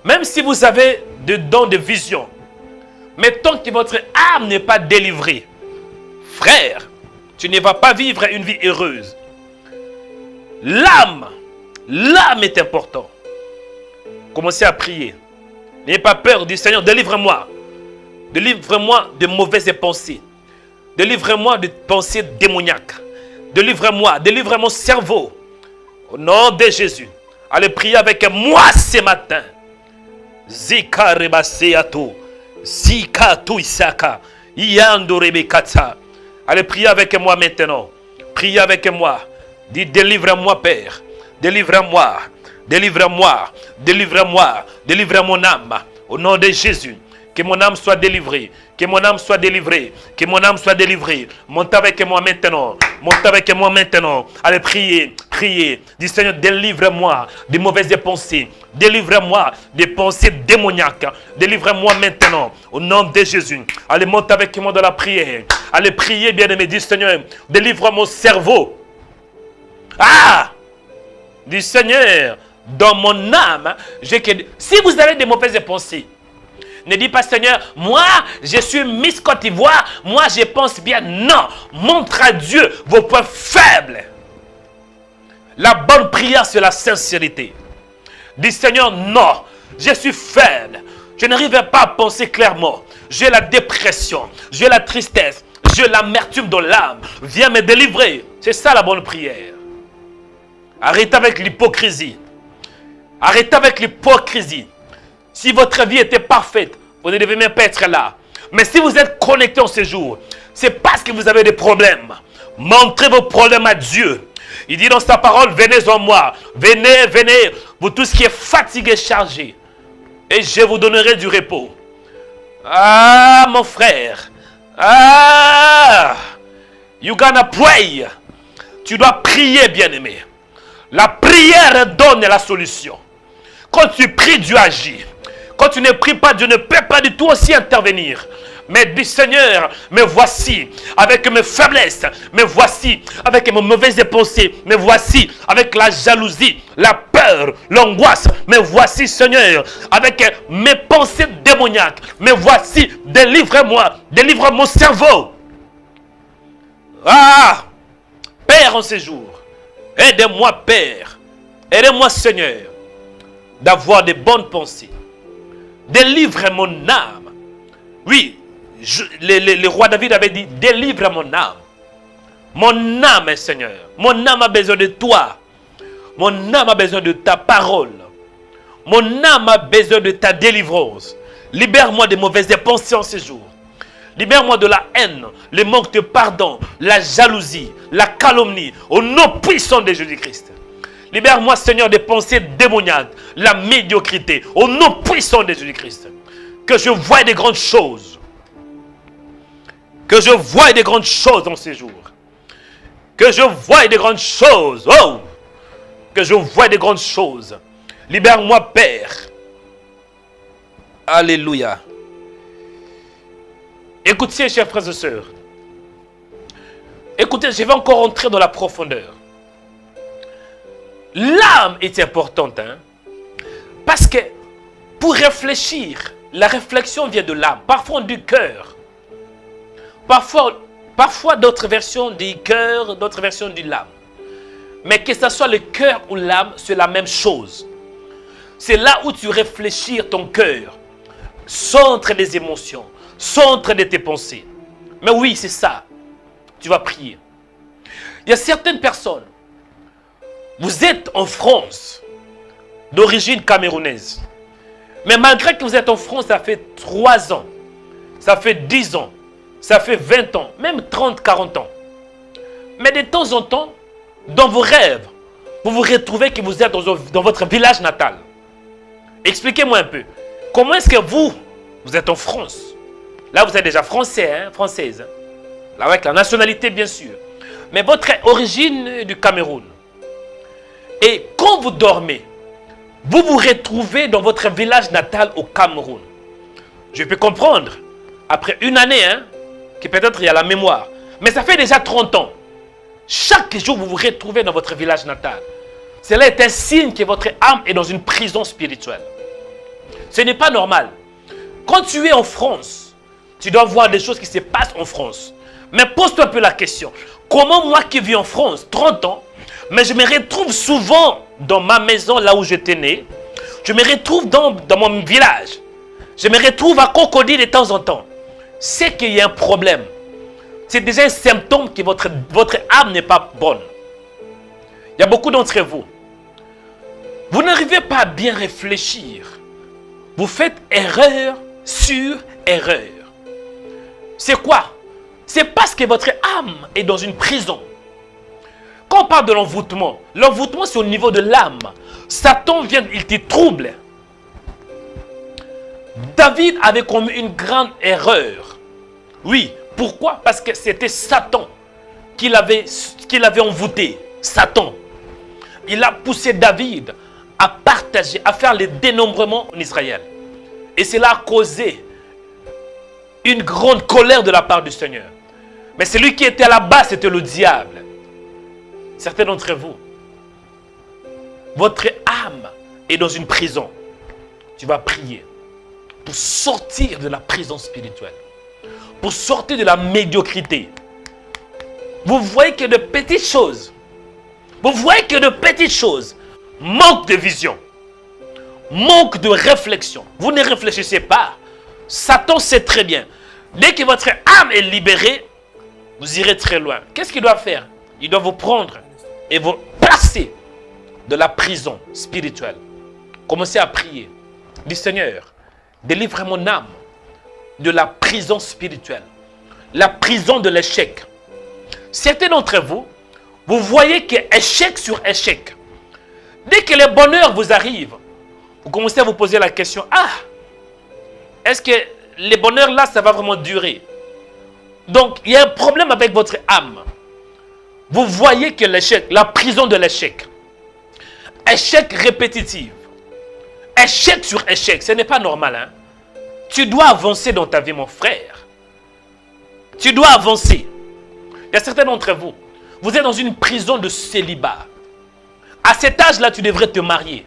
même si vous avez des dons de vision, mais tant que votre âme n'est pas délivrée, frère, tu ne vas pas vivre une vie heureuse. L'âme est important. Commencez à prier. N'ayez pas peur du Seigneur, délivre-moi. Délivre-moi de mauvaises pensées. Délivre-moi de pensées démoniaques. Délivre-moi, délivre mon cerveau. Au nom de Jésus. Allez prier avec moi ce matin. Zika rebaseato. Zika tuisaka. Iando rebekata. Allez prier avec moi maintenant. Priez avec moi. Dis délivre-moi Père. Délivre-moi. Délivre-moi. Délivre-moi. Délivre mon âme. Au nom de Jésus. Que mon âme soit délivrée. Que mon âme soit délivrée. Que mon âme soit délivrée. Montez avec moi maintenant. Montez avec moi maintenant. Allez prier. Priez. Dis Seigneur, délivre-moi des mauvaises pensées. Délivre-moi des pensées démoniaques. Délivre-moi maintenant. Au nom de Jésus. Allez monter avec moi dans la prière. Allez prier, bien-aimé. Dis Seigneur, délivre mon cerveau. Ah! Dis Seigneur, dans mon âme, si vous avez des mauvaises pensées, ne dis pas Seigneur, moi je suis Miss Côte d'Ivoire, moi je pense bien. Non, montre à Dieu vos points faibles. La bonne prière, c'est la sincérité. Dis Seigneur, non, je suis faible. Je n'arrive pas à penser clairement. J'ai la dépression, j'ai la tristesse, j'ai l'amertume dans l'âme. Viens me délivrer. C'est ça la bonne prière. Arrêtez avec l'hypocrisie. Arrêtez avec l'hypocrisie. Si votre vie était parfaite, vous ne devez même pas être là. Mais si vous êtes connecté en ce jour, c'est parce que vous avez des problèmes. Montrez vos problèmes à Dieu. Il dit dans sa parole, venez en moi. Venez, venez, vous tous qui êtes fatigués, chargés. Et je vous donnerai du repos. Ah, mon frère. Ah, you gonna pray. Tu dois prier, bien-aimé. La prière donne la solution. Quand tu pries, Dieu agit. Quand tu ne pries pas, Dieu ne peut pas du tout aussi intervenir. Mais dis Seigneur, me voici avec mes faiblesses, me voici avec mes mauvaises pensées, me voici avec la jalousie, la peur, l'angoisse, me voici Seigneur avec mes pensées démoniaques, me voici, délivre-moi, délivre mon cerveau. Ah, Père en ces jours, aide-moi Père, aide-moi Seigneur d'avoir de bonnes pensées. Délivre mon âme. Oui, le roi David avait dit, délivre mon âme. Mon âme, Seigneur. Mon âme a besoin de toi. Mon âme a besoin de ta parole. Mon âme a besoin de ta délivrance. Libère-moi des mauvaises pensées en ce jour. Libère-moi de la haine, le manque de pardon, la jalousie, la calomnie, au nom puissant de Jésus-Christ. Libère-moi, Seigneur, des pensées démoniaques, la médiocrité, au nom puissant de Jésus-Christ. Que je voie des grandes choses. Que je voie des grandes choses dans ces jours. Que je voie des grandes choses. Oh! Que je voie des grandes choses. Libère-moi, Père. Alléluia. Écoutez, chers frères et sœurs. Écoutez, je vais encore entrer dans la profondeur. l'âme est importante. Hein? Parce que pour réfléchir, la réflexion vient de l'âme. Parfois on dit cœur. Parfois d'autres versions disent cœur, d'autres versions disent l'âme. Mais que ce soit le cœur ou l'âme, c'est la même chose. C'est là où tu réfléchis ton cœur. Centre des émotions, centre de tes pensées. Mais oui, c'est ça. Tu vas prier. Il y a certaines personnes. Vous êtes en France, d'origine camerounaise. Mais malgré que vous êtes en France, ça fait 3 ans. Ça fait 10 ans. Ça fait 20 ans. Même 30, 40 ans. Mais de temps en temps, dans vos rêves, vous vous retrouvez que vous êtes dans votre village natal. Expliquez-moi un peu. Comment est-ce que vous êtes en France? Là, vous êtes déjà français, hein, française. Hein? Là, avec la nationalité, bien sûr. Mais votre origine est du Cameroun. Et quand vous dormez, vous vous retrouvez dans votre village natal au Cameroun. Je peux comprendre, après une année, hein, que peut-être il y a la mémoire. Mais ça fait déjà 30 ans. Chaque jour, vous vous retrouvez dans votre village natal. Cela est un signe que votre âme est dans une prison spirituelle. Ce n'est pas normal. Quand tu es en France, tu dois voir des choses qui se passent en France. Mais pose-toi un peu la question. Comment moi qui vis en France, 30 ans, mais je me retrouve souvent dans ma maison, là où j'étais né. Je me retrouve dans mon village. Je me retrouve à Cocody de temps en temps. C'est qu'il y a un problème. C'est déjà un symptôme que votre âme n'est pas bonne. Il y a beaucoup d'entre vous. Vous n'arrivez pas à bien réfléchir. Vous faites erreur sur erreur. C'est quoi? C'est parce que votre âme est dans une prison. Quand on parle de l'envoûtement, c'est au niveau de l'âme. Satan vient, il te trouble. David avait commis une grande erreur. Oui, pourquoi? Parce que c'était Satan qui l'avait envoûté. Satan. Il a poussé David à partager, à faire les dénombrements en Israël. Et cela a causé une grande colère de la part du Seigneur. Mais celui qui était là-bas, c'était le diable. Certains d'entre vous, votre âme est dans une prison. Tu vas prier pour sortir de la prison spirituelle, pour sortir de la médiocrité. Vous voyez que de petites choses, manque de vision, manque de réflexion. Vous ne réfléchissez pas. Satan sait très bien. Dès que votre âme est libérée, vous irez très loin. Qu'est-ce qu'il doit faire? Il doit vous prendre et vous placer de la prison spirituelle. Commencez à prier. Dis Seigneur, délivre mon âme de la prison spirituelle. La prison de l'échec. Certains d'entre vous, vous voyez que échec sur échec. Dès que le bonheur vous arrive, vous commencez à vous poser la question, est-ce que le bonheur là, ça va vraiment durer? Donc, il y a un problème avec votre âme. Vous voyez que l'échec, la prison de l'échec, échec répétitif, échec sur échec, ce n'est pas normal. Hein? Tu dois avancer dans ta vie, mon frère. Tu dois avancer. Il y a certains d'entre vous, vous êtes dans une prison de célibat. À cet âge-là, tu devrais te marier.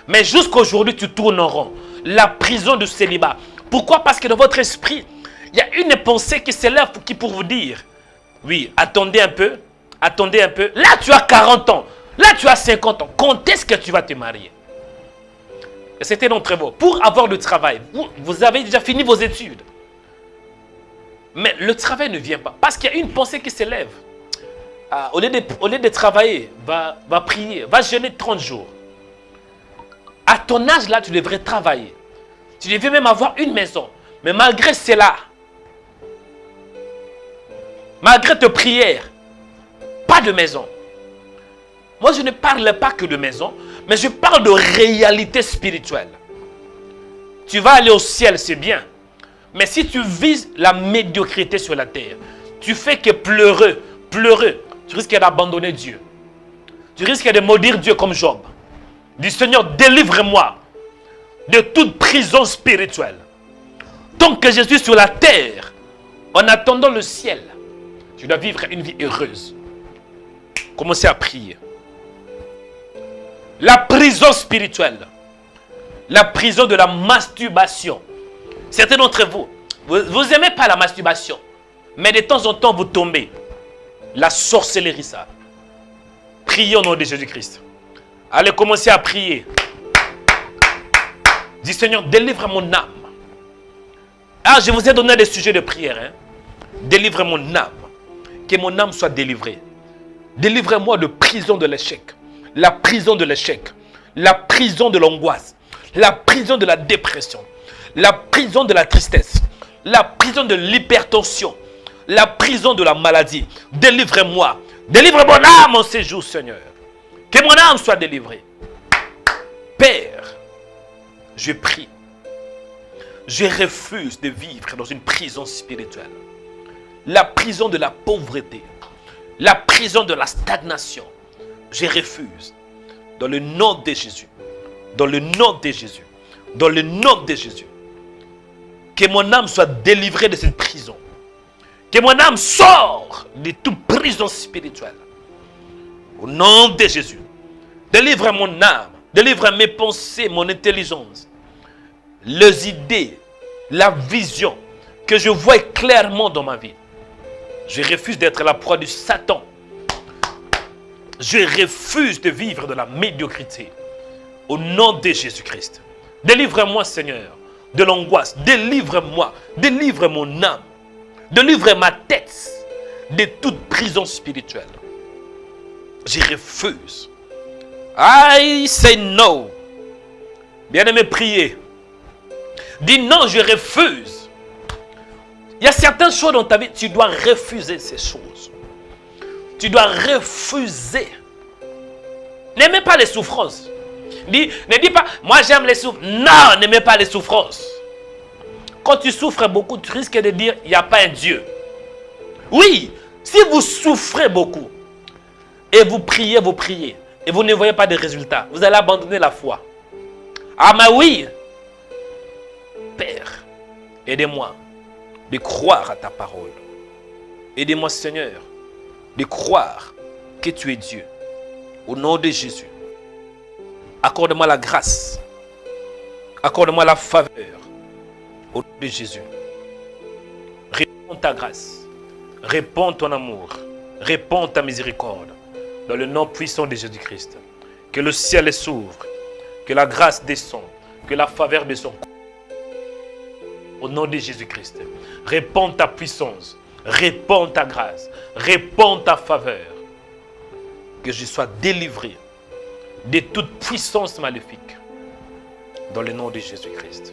Mais jusqu'à aujourd'hui, tu tournes en rond. La prison de célibat. Pourquoi? Parce que dans votre esprit, il y a une pensée qui s'élève qui pour vous dire, oui, attendez un peu. Là, tu as 40 ans. Là, tu as 50 ans. Quand est-ce que tu vas te marier? Et c'était d'entre vous. Pour avoir le travail, vous avez déjà fini vos études. Mais le travail ne vient pas. Parce qu'il y a une pensée qui s'élève. Au lieu de travailler, va prier, va jeûner 30 jours. À ton âge là, tu devrais travailler. Tu devrais même avoir une maison. Mais malgré cela, malgré tes prières, pas de maison. Moi, je ne parle pas que de maison, mais je parle de réalité spirituelle. Tu vas aller au ciel, c'est bien. Mais si tu vises la médiocrité sur la terre, tu fais que pleurer, tu risques d'abandonner Dieu. Tu risques de maudire Dieu comme Job. Dis Seigneur, délivre-moi de toute prison spirituelle. Tant que je suis sur la terre, en attendant le ciel, tu dois vivre une vie heureuse. Commencez à prier. La prison spirituelle. La prison de la masturbation. Certains d'entre vous, vous n'aimez pas la masturbation. Mais de temps en temps, vous tombez. La sorcellerie, ça. Priez au nom de Jésus-Christ. Allez commencer à prier. Dis Seigneur, délivre mon âme. Ah, je vous ai donné des sujets de prière. Hein? Délivre mon âme. Que mon âme soit délivrée. Délivrez-moi de prison de l'échec. La prison de l'échec. La prison de l'angoisse. La prison de la dépression. La prison de la tristesse. La prison de l'hypertension. La prison de la maladie. Délivrez-moi. Délivre mon âme en ces jours, Seigneur. Que mon âme soit délivrée. Père, je prie. Je refuse de vivre dans une prison spirituelle. La prison de la pauvreté. La prison de la stagnation. Je refuse. Dans le nom de Jésus. Dans le nom de Jésus. Dans le nom de Jésus. Que mon âme soit délivrée de cette prison. Que mon âme sorte de toute prison spirituelle. Au nom de Jésus. Délivre mon âme. Délivre mes pensées, mon intelligence. Les idées, la vision que je vois clairement dans ma vie. Je refuse d'être la proie du Satan. Je refuse de vivre de la médiocrité. Au nom de Jésus-Christ. Délivre-moi, Seigneur, de l'angoisse. Délivre-moi. Délivre mon âme. Délivre ma tête de toute prison spirituelle. Je refuse. I say no. Bien-aimé, priez. Dis non, je refuse. Il y a certaines choses dans ta vie, tu dois refuser ces choses. Tu dois refuser. N'aimez pas les souffrances. Ne dis pas, moi j'aime les souffrances. Non, n'aimez pas les souffrances. Quand tu souffres beaucoup, tu risques de dire, il n'y a pas un Dieu. Oui, si vous souffrez beaucoup, et vous priez, et vous ne voyez pas de résultats, vous allez abandonner la foi. Ah mais oui, Père, aidez-moi de croire à ta parole. Aidez-moi, Seigneur, de croire que tu es Dieu. Au nom de Jésus, accorde-moi la grâce. Accorde-moi la faveur. Au nom de Jésus. Réponds ta grâce. Réponds ton amour. Réponds ta miséricorde. Dans le nom puissant de Jésus-Christ. Que le ciel s'ouvre. Que la grâce descende. Que la faveur descende. Au nom de Jésus-Christ. Réponds ta puissance. Réponds ta grâce. Réponds ta faveur. Que je sois délivré de toute puissance maléfique. Dans le nom de Jésus-Christ.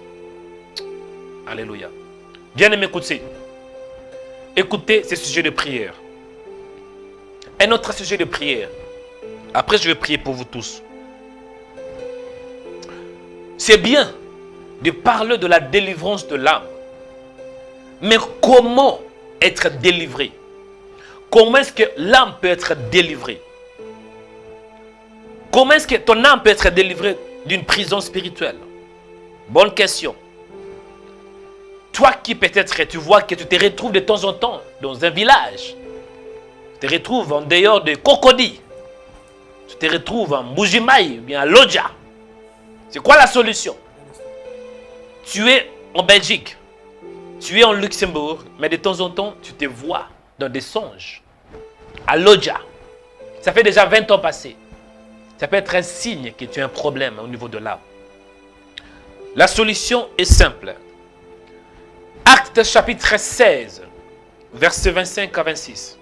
Alléluia. Bien-aimés, écoutez. Écoutez ce sujet de prière. Un autre sujet de prière. Après, je vais prier pour vous tous. C'est bien de parler de la délivrance de l'âme. Mais comment être délivré? Comment est-ce que l'âme peut être délivrée? Comment est-ce que ton âme peut être délivrée d'une prison spirituelle? Bonne question. Toi qui peut-être tu vois que tu te retrouves de temps en temps dans un village. Tu te retrouves en dehors de Cocody. Tu te retrouves en Bujimaï ou bien à Lodja. C'est quoi la solution? Tu es en Belgique. Tu es en Luxembourg. Mais de temps en temps, tu te vois dans des songes. À Lodja. Ça fait déjà 20 ans passés. Ça peut être un signe que tu as un problème au niveau de l'âme. La solution est simple. Actes chapitre 16, versets 25 à 26.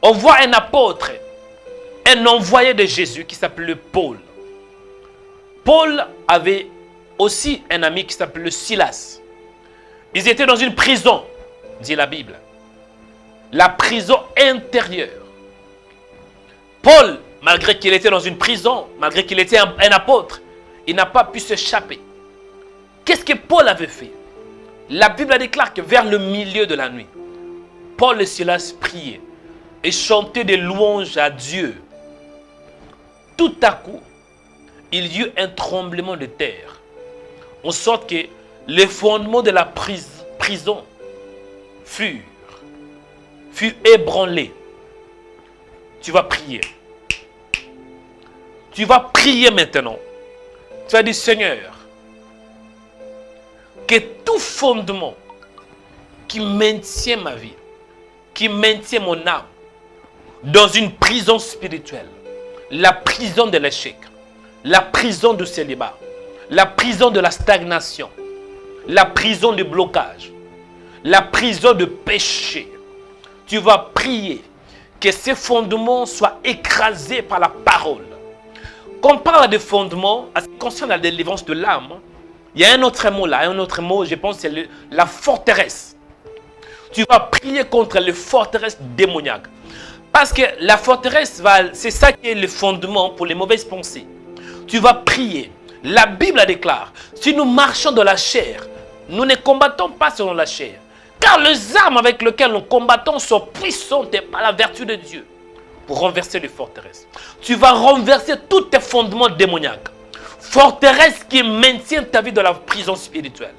On voit un apôtre, un envoyé de Jésus qui s'appelait Paul. Paul avait aussi un ami qui s'appelait Silas. Ils étaient dans une prison, dit la Bible. La prison intérieure. Paul, malgré qu'il était dans une prison, malgré qu'il était un apôtre, il n'a pas pu s'échapper. Qu'est-ce que Paul avait fait? La Bible déclare que vers le milieu de la nuit, Paul et Silas priaient et chantaient des louanges à Dieu. Tout à coup, il y eut un tremblement de terre, en sorte que les fondements de la prison furent ébranlés. Tu vas prier. Tu vas prier maintenant. Tu vas dire, Seigneur, que tout fondement qui maintient ma vie, qui maintient mon âme dans une prison spirituelle, la prison de l'échec, la prison du célibat, la prison de la stagnation, la prison du blocage, la prison du péché. Tu vas prier que ces fondements soient écrasés par la parole. Quand on parle de fondements, en ce qui concerne la délivrance de l'âme, il y a un autre mot là, un autre mot, je pense, c'est la forteresse. Tu vas prier contre les forteresses démoniaques. Parce que la forteresse, c'est ça qui est le fondement pour les mauvaises pensées. Tu vas prier. La Bible déclare, si nous marchons dans la chair, nous ne combattons pas selon la chair. Car les armes avec lesquelles nous combattons sont puissantes par la vertu de Dieu pour renverser les forteresses. Tu vas renverser tous tes fondements démoniaques. Forteresse qui maintient ta vie dans la prison spirituelle.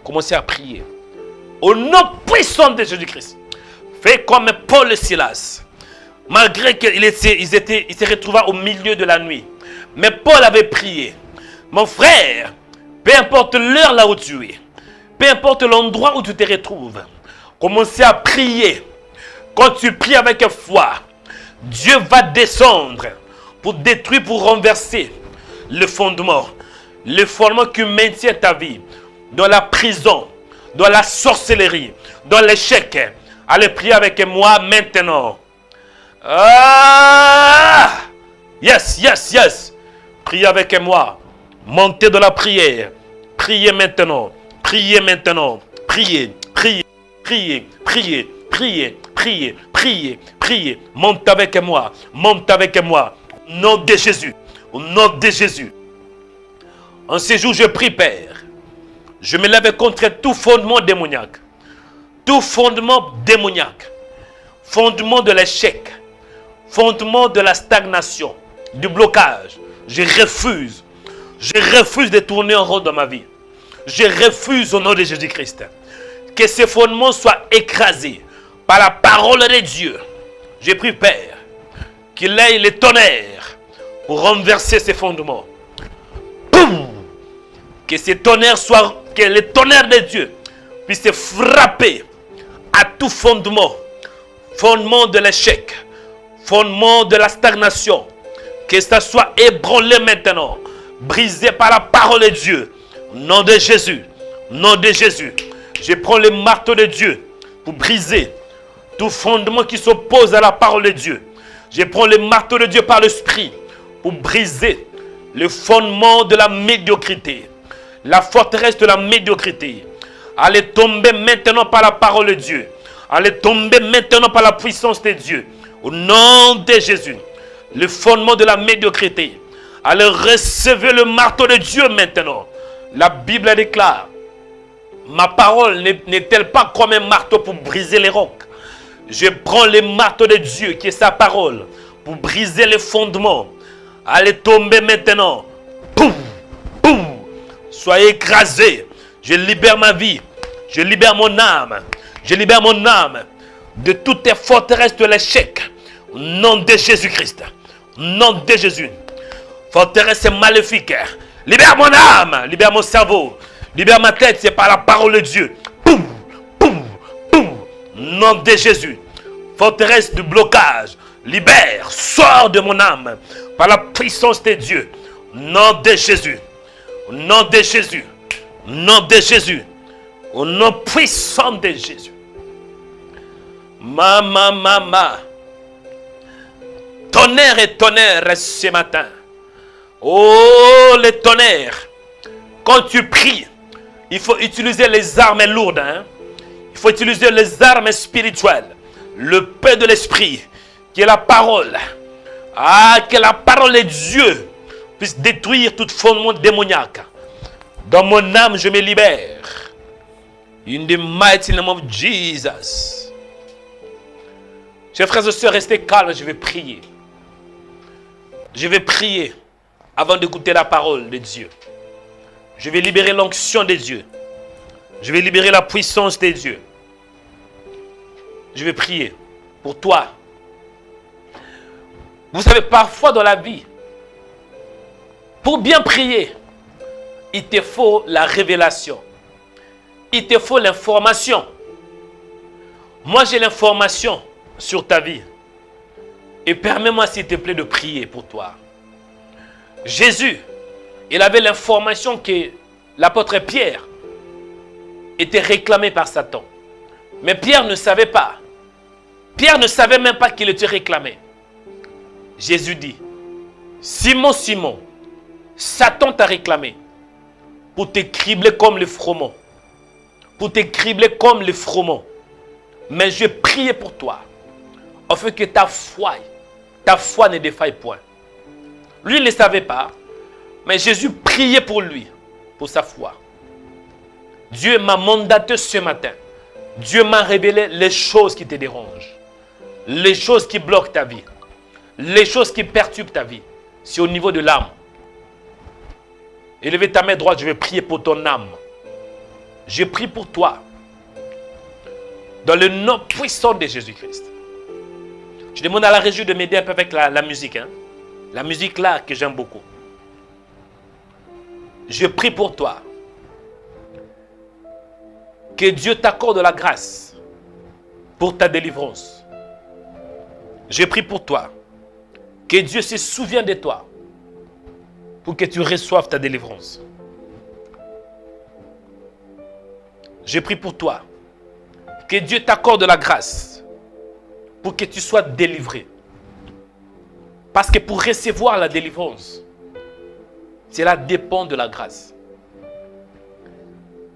Commencez à prier. Au nom puissant de Jésus-Christ. Fais comme Paul et Silas. Malgré qu'ils se retrouvaient au milieu de la nuit. Mais Paul avait prié. Mon frère, peu importe l'heure là où tu es, peu importe l'endroit où tu te retrouves, commencez à prier. Quand tu pries avec foi, Dieu va descendre pour détruire, pour renverser le fondement qui maintient ta vie dans la prison, dans la sorcellerie, dans l'échec. Allez prier avec moi maintenant. Ah! Yes, yes, yes. Priez avec moi. Montez de la prière. Priez maintenant. Priez maintenant. Priez, priez, priez, priez, priez, priez, priez, priez. Montez avec moi. Montez avec moi. Au nom de Jésus. Au nom de Jésus. En ce jour, je prie, Père. Je me lève contre tout fondement démoniaque. Tout fondement démoniaque. Fondement de l'échec. Fondement de la stagnation. Du blocage. Je refuse. Je refuse de tourner en rond dans ma vie. Je refuse au nom de Jésus-Christ. Que ces fondements soient écrasés par la parole de Dieu. Je prie, Père, qu'il ait le tonnerre pour renverser ces fondements. Boum! Que ces tonnerres soient, que le tonnerre de Dieu puisse frapper à tout fondement. Fondement de l'échec. Fondement de la stagnation. Que ça soit ébranlé maintenant. Brisé par la parole de Dieu. Au nom de Jésus. Au nom de Jésus. Je prends le marteau de Dieu pour briser tout fondement qui s'oppose à la parole de Dieu. Je prends le marteau de Dieu par l'esprit pour briser le fondement de la médiocrité. La forteresse de la médiocrité. Allez tomber maintenant par la parole de Dieu. Allez tomber maintenant par la puissance de Dieu. Au nom de Jésus. Le fondement de la médiocrité. Allez recevoir le marteau de Dieu maintenant. La Bible déclare, ma parole n'est-elle pas comme un marteau pour briser les rocs? Je prends le marteau de Dieu qui est sa parole pour briser les fondements. Allez tomber maintenant. Boum, boum. Soyez écrasés. Je libère ma vie. Je libère mon âme. Je libère mon âme de toutes les forteresses de l'échec. Au nom de Jésus-Christ. Au nom de Jésus. Forteresse maléfique. Libère mon âme. Libère mon cerveau. Libère ma tête. C'est par la parole de Dieu. Boum, boum, boum. Au nom de Jésus. Forteresse de blocage. Libère. Sors de mon âme. Par la puissance de Dieu. Au nom de Jésus. Au nom de Jésus. Au nom de Jésus. Au nom puissant de Jésus. Mama. Tonnerre et tonnerre ce matin. Oh, le tonnerre. Quand tu pries, il faut utiliser les armes lourdes. Il faut utiliser les armes spirituelles. Le paix de l'esprit, qui est la parole. Ah, que la parole de Dieu puisse détruire tout fondement démoniaque. Dans mon âme, je me libère. In the mighty name of Jesus. Chers frères et sœurs, restez calmes, je vais prier. Je vais prier avant d'écouter la parole de Dieu. Je vais libérer l'onction de Dieu. Je vais libérer la puissance de Dieu. Je vais prier pour toi. Vous savez, parfois dans la vie, Pour bien prier, il te faut la révélation. Il te faut l'information. Moi, j'ai l'information sur ta vie. Et permets-moi, s'il te plaît, de prier pour toi. Jésus, il avait l'information que l'apôtre Pierre était réclamé par Satan. Mais Pierre ne savait pas. Pierre ne savait même pas qu'il était réclamé. Jésus dit, Simon, Simon, Satan t'a réclamé pour te cribler comme les fromeaux. Pour te cribler comme les fromeaux. Mais je priais pour toi, afin que ta foi ne défaille point. Lui, il ne savait pas, mais Jésus priait pour lui, pour sa foi. Dieu m'a mandaté ce matin. Dieu m'a révélé les choses qui te dérangent, les choses qui bloquent ta vie, les choses qui perturbent ta vie. C'est au niveau de l'âme. Élevez ta main droite, je vais prier pour ton âme. Je prie pour toi. Dans le nom puissant de Jésus-Christ. Je demande à la régie de m'aider un peu avec la musique. Hein? La musique là que j'aime beaucoup. Je prie pour toi. Que Dieu t'accorde la grâce pour ta délivrance. Je prie pour toi. Que Dieu se souvienne de toi pour que tu reçoives ta délivrance. Je prie pour toi. Que Dieu t'accorde la grâce pour que tu sois délivré. Parce que pour recevoir la délivrance, cela dépend de la grâce.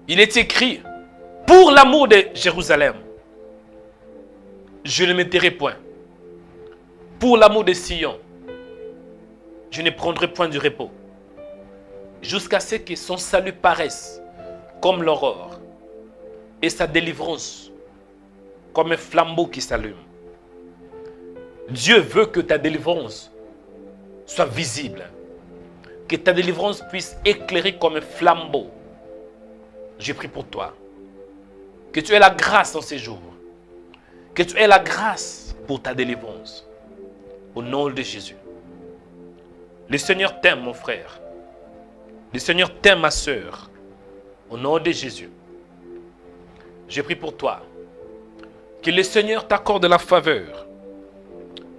Il est écrit, pour l'amour de Jérusalem, je ne me tairai point. Pour l'amour de Sion, je ne prendrai point du repos. Jusqu'à ce que son salut paraisse comme l'aurore et sa délivrance comme un flambeau qui s'allume. Dieu veut que ta délivrance soit visible. Que ta délivrance puisse éclairer comme un flambeau. J'ai prié pour toi. Que tu aies la grâce en ces jours. Que tu aies la grâce pour ta délivrance. Au nom de Jésus. Le Seigneur t'aime, mon frère. Le Seigneur t'aime, ma soeur. Au nom de Jésus. J'ai prié pour toi. Que le Seigneur t'accorde la faveur.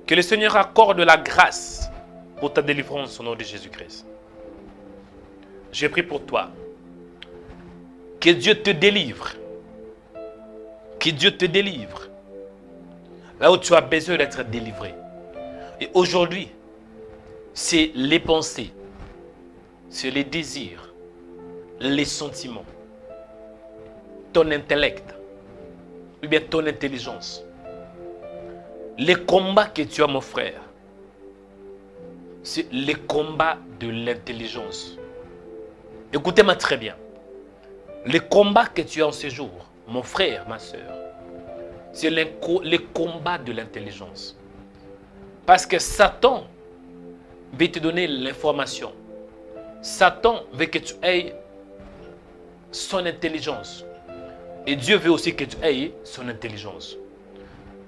Que le Seigneur accorde la grâce pour ta délivrance au nom de Jésus-Christ. J'ai prié pour toi. Que Dieu te délivre. Que Dieu te délivre. Là où tu as besoin d'être délivré. Et aujourd'hui, c'est les pensées, c'est les désirs, les sentiments, ton intellect, ou bien ton intelligence. Les combats que tu as, mon frère, c'est les combats de l'intelligence. Écoutez-moi très bien. Les combats que tu as en ce jour, mon frère, ma soeur, c'est les combats de l'intelligence. Parce que Satan veut te donner l'information. Satan veut que tu aies son intelligence. Et Dieu veut aussi que tu aies son intelligence.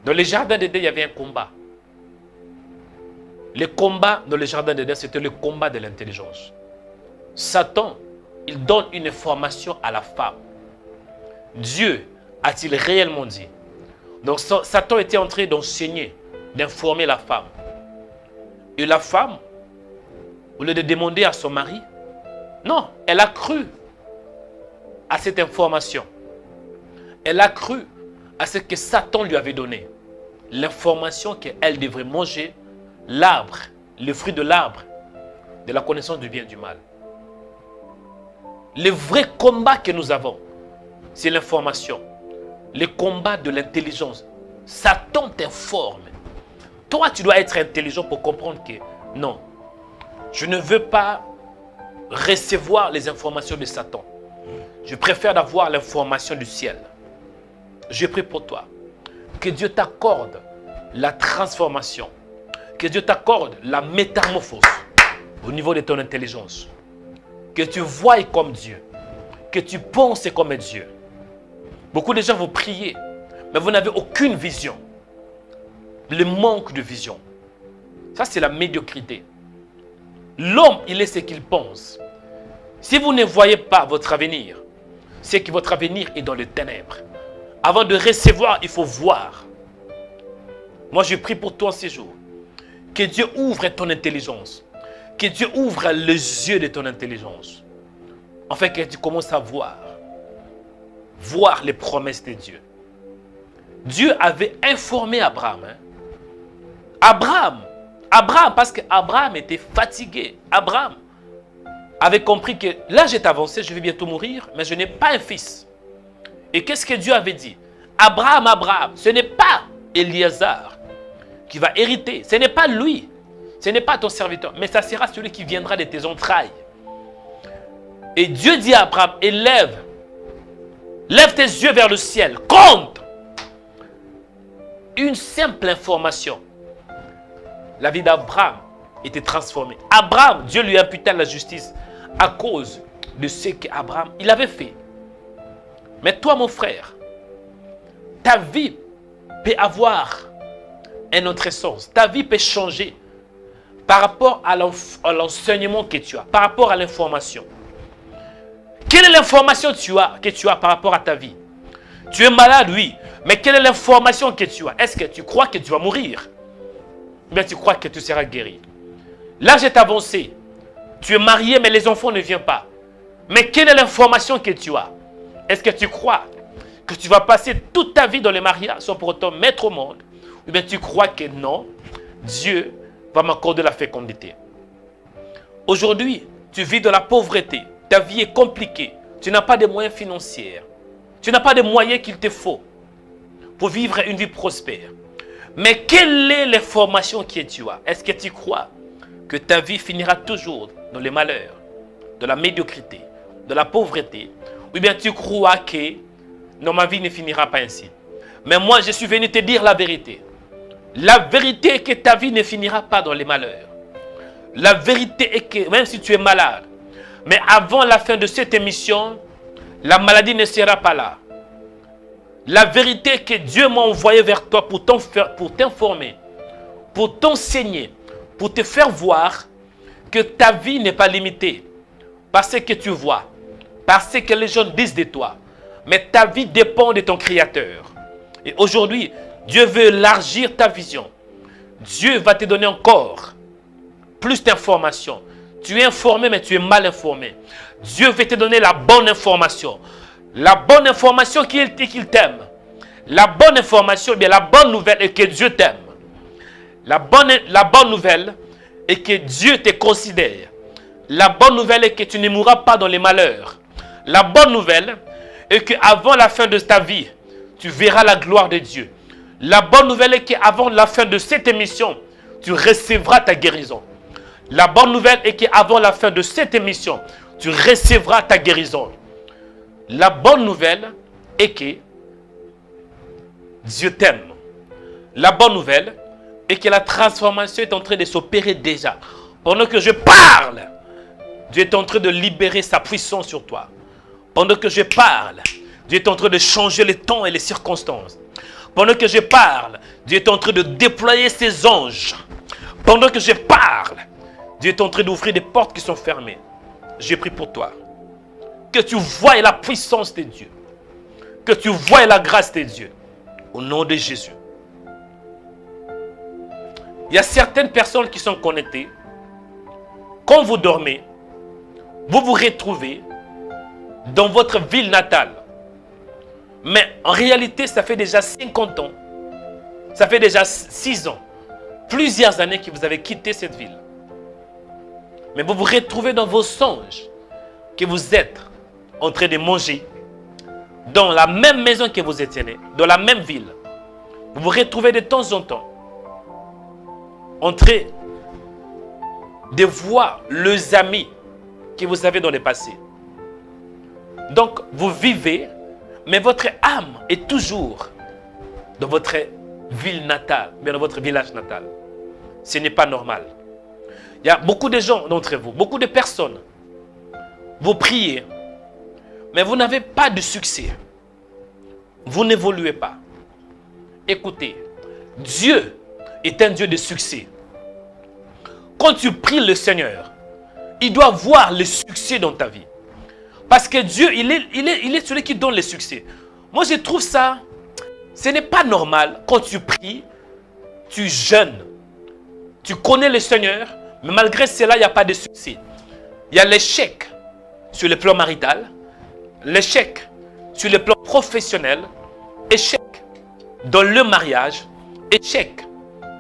Dans le jardin d'Éden, il y avait un combat. Le combat dans le jardin d'Éden, c'était le combat de l'intelligence. Satan, il donne une information à la femme. Dieu a-t-il réellement dit? Donc Satan était en train d'enseigner, d'informer la femme. Et la femme, au lieu de demander à son mari, non, elle a cru à cette information. Elle a cru à ce que Satan lui avait donné. L'information qu'elle devrait manger l'arbre, le fruit de l'arbre, de la connaissance du bien et du mal. Le vrai combat que nous avons, c'est l'information. Le combat de l'intelligence. Satan t'informe. Toi, tu dois être intelligent pour comprendre que non, je ne veux pas recevoir les informations de Satan. Je préfère avoir l'information du ciel. Je prie pour toi. Que Dieu t'accorde la transformation. Que Dieu t'accorde la métamorphose au niveau de ton intelligence. Que tu voies comme Dieu. Que tu penses comme Dieu. Beaucoup de gens vous priez, mais vous n'avez aucune vision. Le manque de vision. Ça, c'est la médiocrité. L'homme, il est ce qu'il pense. Si vous ne voyez pas votre avenir, c'est que votre avenir est dans les ténèbres. Avant de recevoir, il faut voir. Moi, je prie pour toi ces jours. Que Dieu ouvre ton intelligence. Que Dieu ouvre les yeux de ton intelligence. Afin que tu commences à voir. Voir les promesses de Dieu. Dieu avait informé Abraham. Abraham, parce qu'Abraham était fatigué. Abraham avait compris que l'âge est avancé, je vais bientôt mourir, mais je n'ai pas un fils. Et qu'est-ce que Dieu avait dit? Abraham, ce n'est pas Éléazar qui va hériter. Ce n'est pas lui. Ce n'est pas ton serviteur, mais ça sera celui qui viendra de tes entrailles. Et Dieu dit à Abraham, lève tes yeux vers le ciel, compte. Une simple information. La vie d'Abraham était transformée. Abraham, Dieu lui imputa la justice à cause de ce qu'Abraham il avait fait. Mais toi, mon frère, ta vie peut avoir un autre sens. Ta vie peut changer par rapport à l'enseignement que tu as, par rapport à l'information. Quelle est l'information que tu as par rapport à ta vie? Tu es malade, oui. Mais quelle est l'information que tu as? Est-ce que tu crois que tu vas mourir? Ou bien tu crois que tu seras guéri? L'âge est avancé. Tu es marié, mais les enfants ne viennent pas. Mais quelle est l'information que tu as? Est-ce que tu crois que tu vas passer toute ta vie dans le mariage sans pour autant mettre au monde? Ou bien tu crois que non, Dieu va m'accorder la fécondité? Aujourd'hui, tu vis dans la pauvreté. Ta vie est compliquée. Tu n'as pas de moyens financiers. Tu n'as pas de moyens qu'il te faut pour vivre une vie prospère. Mais quelle est l'information que tu as? Est-ce que tu crois que ta vie finira toujours dans le malheur, dans la médiocrité, dans la pauvreté? Ou bien tu crois que non, ma vie ne finira pas ainsi? Mais moi, je suis venu te dire la vérité. La vérité est que ta vie ne finira pas dans les malheurs. La vérité est que même si tu es malade, mais avant la fin de cette émission, la maladie ne sera pas là. La vérité est que Dieu m'a envoyé vers toi pour t'informer, pour t'enseigner, pour te faire voir que ta vie n'est pas limitée par ce que tu vois, par ce que les gens disent de toi. Mais ta vie dépend de ton Créateur. Et aujourd'hui, Dieu veut élargir ta vision. Dieu va te donner encore plus d'informations. Tu es informé, mais tu es mal informé. Dieu veut te donner la bonne information. La bonne information qu'il t'aime. La bonne information, bien la bonne nouvelle est que Dieu t'aime. La bonne nouvelle est que Dieu te considère. La bonne nouvelle est que tu ne mourras pas dans les malheurs. La bonne nouvelle est qu'avant la fin de ta vie, tu verras la gloire de Dieu. La bonne nouvelle est qu'avant la fin de cette émission, tu recevras ta guérison. La bonne nouvelle est qu'avant la fin de cette émission, tu recevras ta guérison. La bonne nouvelle est que Dieu t'aime. La bonne nouvelle est que la transformation est en train de s'opérer déjà. Pendant que je parle, Dieu est en train de libérer sa puissance sur toi. Pendant que je parle, Dieu est en train de changer les temps et les circonstances. Pendant que je parle, Dieu est en train de déployer ses anges. Pendant que je parle, Dieu est en train d'ouvrir des portes qui sont fermées. J'ai prié pour toi. Que tu voies la puissance de Dieu. Que tu voies la grâce de Dieu. Au nom de Jésus. Il y a certaines personnes qui sont connectées. Quand vous dormez, vous vous retrouvez dans votre ville natale. Mais en réalité, ça fait déjà 50 ans. Ça fait déjà 6 ans. Plusieurs années que vous avez quitté cette ville. Mais vous vous retrouvez dans vos songes que vous êtes en train de manger dans la même maison que vous étiez né, dans la même ville. Vous vous retrouvez de temps en temps en train de voir les amis que vous avez dans le passé. Donc, vous vivez, mais votre âme est toujours dans votre ville natale, mais dans votre village natal. Ce n'est pas normal. Il y a beaucoup de gens d'entre vous, beaucoup de personnes. Vous priez, mais vous n'avez pas de succès. Vous n'évoluez pas. Écoutez, Dieu est un Dieu de succès. Quand tu pries le Seigneur, il doit voir le succès dans ta vie. Parce que Dieu, il est celui qui donne le succès. Moi, je trouve ça, ce n'est pas normal quand tu pries, tu jeûnes, tu connais le Seigneur, mais malgré cela, il n'y a pas de succès. Il y a l'échec sur le plan marital, l'échec sur le plan professionnel, échec dans le mariage, échec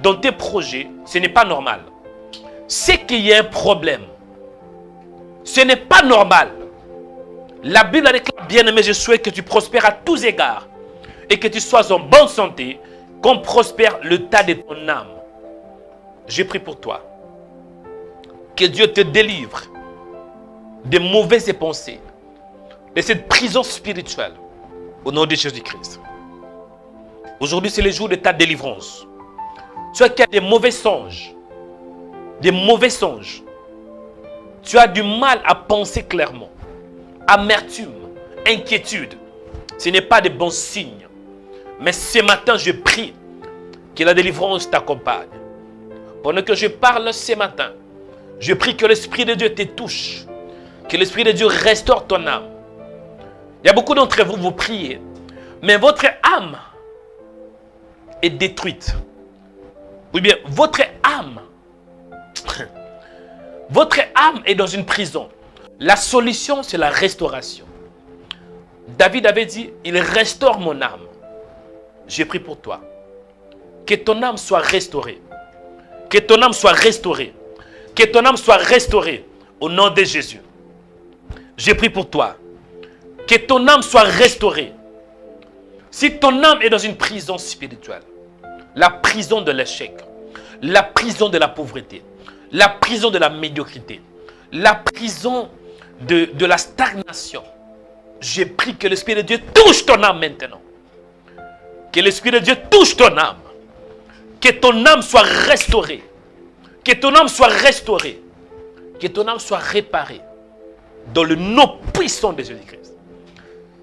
dans tes projets. Ce n'est pas normal. C'est qu'il y a un problème. Ce n'est pas normal. La Bible déclare, bien-aimé, je souhaite que tu prospères à tous égards et que tu sois en bonne santé, qu'on prospère le tas de ton âme. J'ai prié pour toi. Que Dieu te délivre des mauvaises pensées, de cette prison spirituelle, au nom de Jésus-Christ. Aujourd'hui, c'est le jour de ta délivrance. Tu as des mauvais songes. Des mauvais songes. Tu as du mal à penser clairement. Amertume, inquiétude. Ce n'est pas de bons signes. Mais ce matin, je prie que la délivrance t'accompagne. Pendant que je parle ce matin, je prie que l'Esprit de Dieu te touche. Que l'Esprit de Dieu restaure ton âme. Il y a beaucoup d'entre vous, vous priez. Mais votre âme est détruite. Ou bien, votre âme est dans une prison. La solution, c'est la restauration. David avait dit, il restaure mon âme. J'ai prié pour toi. Que ton âme soit restaurée. Que ton âme soit restaurée. Que ton âme soit restaurée au nom de Jésus. J'ai prié pour toi. Que ton âme soit restaurée. Si ton âme est dans une prison spirituelle, la prison de l'échec, la prison de la pauvreté, la prison de la médiocrité, la prison de la stagnation, j'ai prié que l'Esprit de Dieu touche ton âme maintenant. Que l'Esprit de Dieu touche ton âme. Que ton âme soit restaurée. Que ton âme soit restaurée. Que ton âme soit réparée. Dans le nom puissant de Jésus-Christ.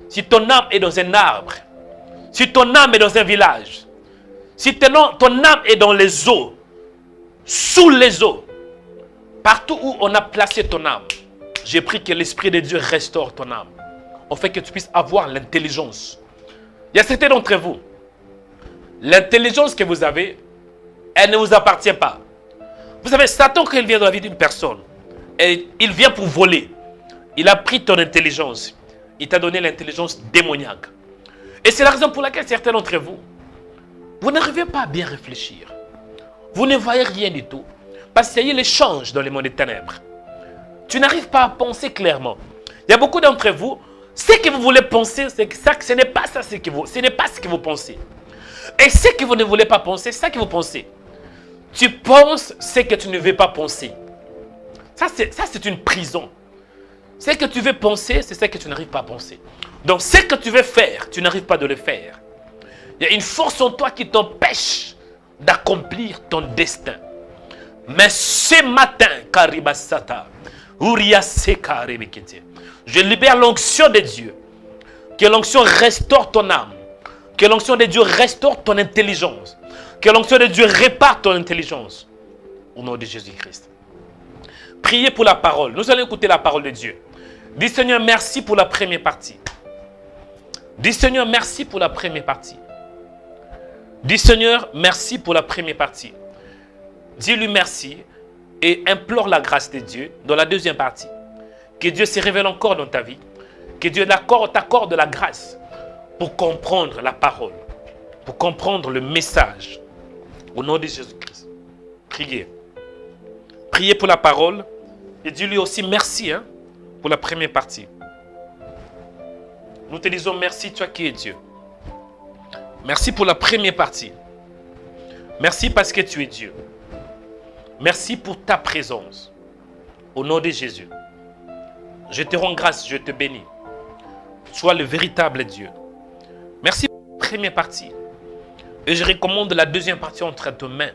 Si ton âme est dans un arbre, si ton âme est dans un village, si ton âme est dans les eaux, sous les eaux, partout où on a placé ton âme, j'ai prié que l'Esprit de Dieu restaure ton âme. En fait que tu puisses avoir l'intelligence. Il y a certains d'entre vous, l'intelligence que vous avez, elle ne vous appartient pas. Vous savez, Satan, quand il vient dans la vie d'une personne, il vient pour voler. Il a pris ton intelligence. Il t'a donné l'intelligence démoniaque. Et c'est la raison pour laquelle certains d'entre vous, vous n'arrivez pas à bien réfléchir. Vous ne voyez rien du tout. Parce qu'il y a l'échange dans le monde des ténèbres. Tu n'arrives pas à penser clairement. Il y a beaucoup d'entre vous, ce que vous voulez penser, c'est que ça, ce n'est pas ça ce n'est pas ce que vous pensez. Et ce que vous ne voulez pas penser, c'est ça que vous pensez. Tu penses ce que tu ne veux pas penser. Ça, c'est une prison. Ce que tu veux penser, c'est ce que tu n'arrives pas à penser. Donc, ce que tu veux faire, tu n'arrives pas à le faire. Il y a une force en toi qui t'empêche d'accomplir ton destin. Mais ce matin, Karibasata, je libère l'onction de Dieu. Que l'onction restaure ton âme. Que l'onction de Dieu restaure ton intelligence. Que l'onction de Dieu répare ton intelligence. Au nom de Jésus-Christ. Priez pour la parole. Nous allons écouter la parole de Dieu. Dis Seigneur, merci pour la première partie. Dis Seigneur, merci pour la première partie. Dis Seigneur, merci pour la première partie. Dis-lui merci et implore la grâce de Dieu dans la deuxième partie. Que Dieu se révèle encore dans ta vie. Que Dieu t'accorde la grâce pour comprendre la parole, pour comprendre le message. Au nom de Jésus-Christ. Priez. Priez pour la parole et dis-lui aussi merci pour la première partie. Nous te disons merci, toi qui es Dieu. Merci pour la première partie. Merci parce que tu es Dieu. Merci pour ta présence. Au nom de Jésus. Je te rends grâce, je te bénis. Sois le véritable Dieu. Merci pour la première partie. Et je recommande la deuxième partie entre tes mains.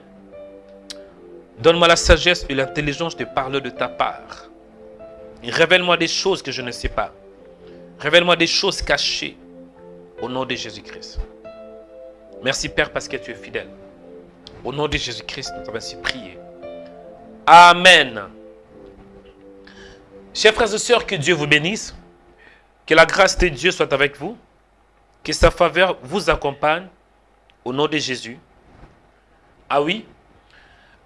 Donne-moi la sagesse et l'intelligence de parler de ta part. Et révèle-moi des choses que je ne sais pas. Révèle-moi des choses cachées. Au nom de Jésus-Christ. Merci Père parce que tu es fidèle. Au nom de Jésus-Christ, nous avons ainsi prié. Amen. Chers frères et sœurs, que Dieu vous bénisse. Que la grâce de Dieu soit avec vous. Que sa faveur vous accompagne. Au nom de Jésus. Ah oui.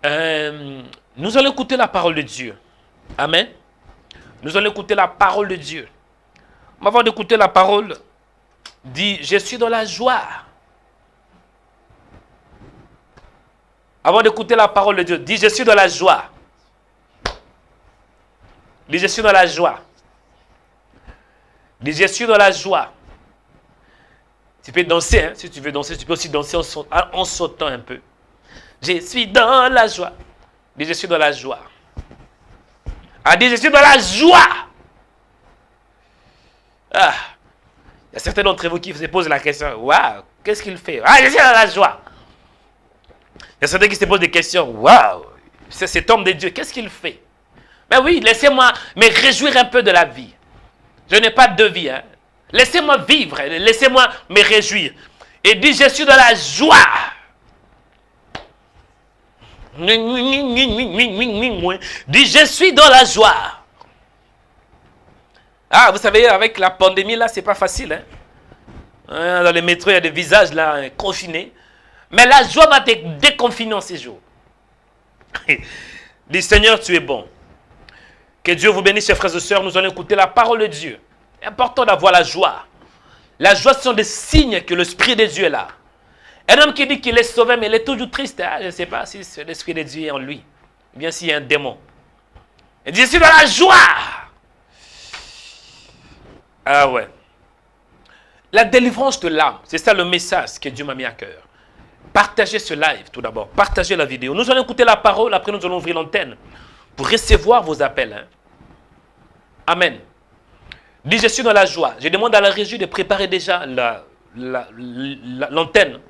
Nous allons écouter la parole de Dieu. Amen. Nous allons écouter la parole de Dieu. Avant d'écouter la parole, dit, je suis dans la joie. Avant d'écouter la parole de Dieu, dis, je suis dans la joie. Dis, je suis dans la joie. Dis, je suis dans la joie. Tu peux danser, hein? Si tu veux danser, tu peux aussi danser en sautant un peu. Je suis dans la joie. Dis, je suis dans la joie. Ah, dis, je suis dans la joie. Ah, il y a certains d'entre vous qui se posent la question, waouh, qu'est-ce qu'il fait? Ah, je suis dans la joie. Il y a certains qui se posent des questions, waouh, c'est cet homme de Dieu, qu'est-ce qu'il fait? Ben oui, laissez-moi me réjouir un peu de la vie. Je n'ai pas de vie, hein. Laissez-moi vivre, laissez-moi me réjouir. Et dis, je suis dans la joie. Dis, je suis dans la joie. Ah, vous savez, avec la pandémie, là, c'est pas facile. Hein? Dans les métros, il y a des visages, là, confinés. Mais la joie va te déconfiner en ces jours. Dis, Seigneur, tu es bon. Que Dieu vous bénisse, chers frères et sœurs. Nous allons écouter la parole de Dieu. C'est important d'avoir la joie. La joie, ce sont des signes que l'Esprit de Dieu est là. Un homme qui dit qu'il est sauvé, mais il est toujours triste. Hein? Je ne sais pas si l'Esprit de Dieu est en lui. Ou bien s'il y a un démon. Il dit, je suis dans la joie. Ah ouais. La délivrance de l'âme, c'est ça le message que Dieu m'a mis à cœur. Partagez ce live tout d'abord. Partagez la vidéo. Nous allons écouter la parole, après nous allons ouvrir l'antenne pour recevoir vos appels. Hein. Amen. Dis, je suis dans la joie. Je demande à la régie de préparer déjà l'antenne.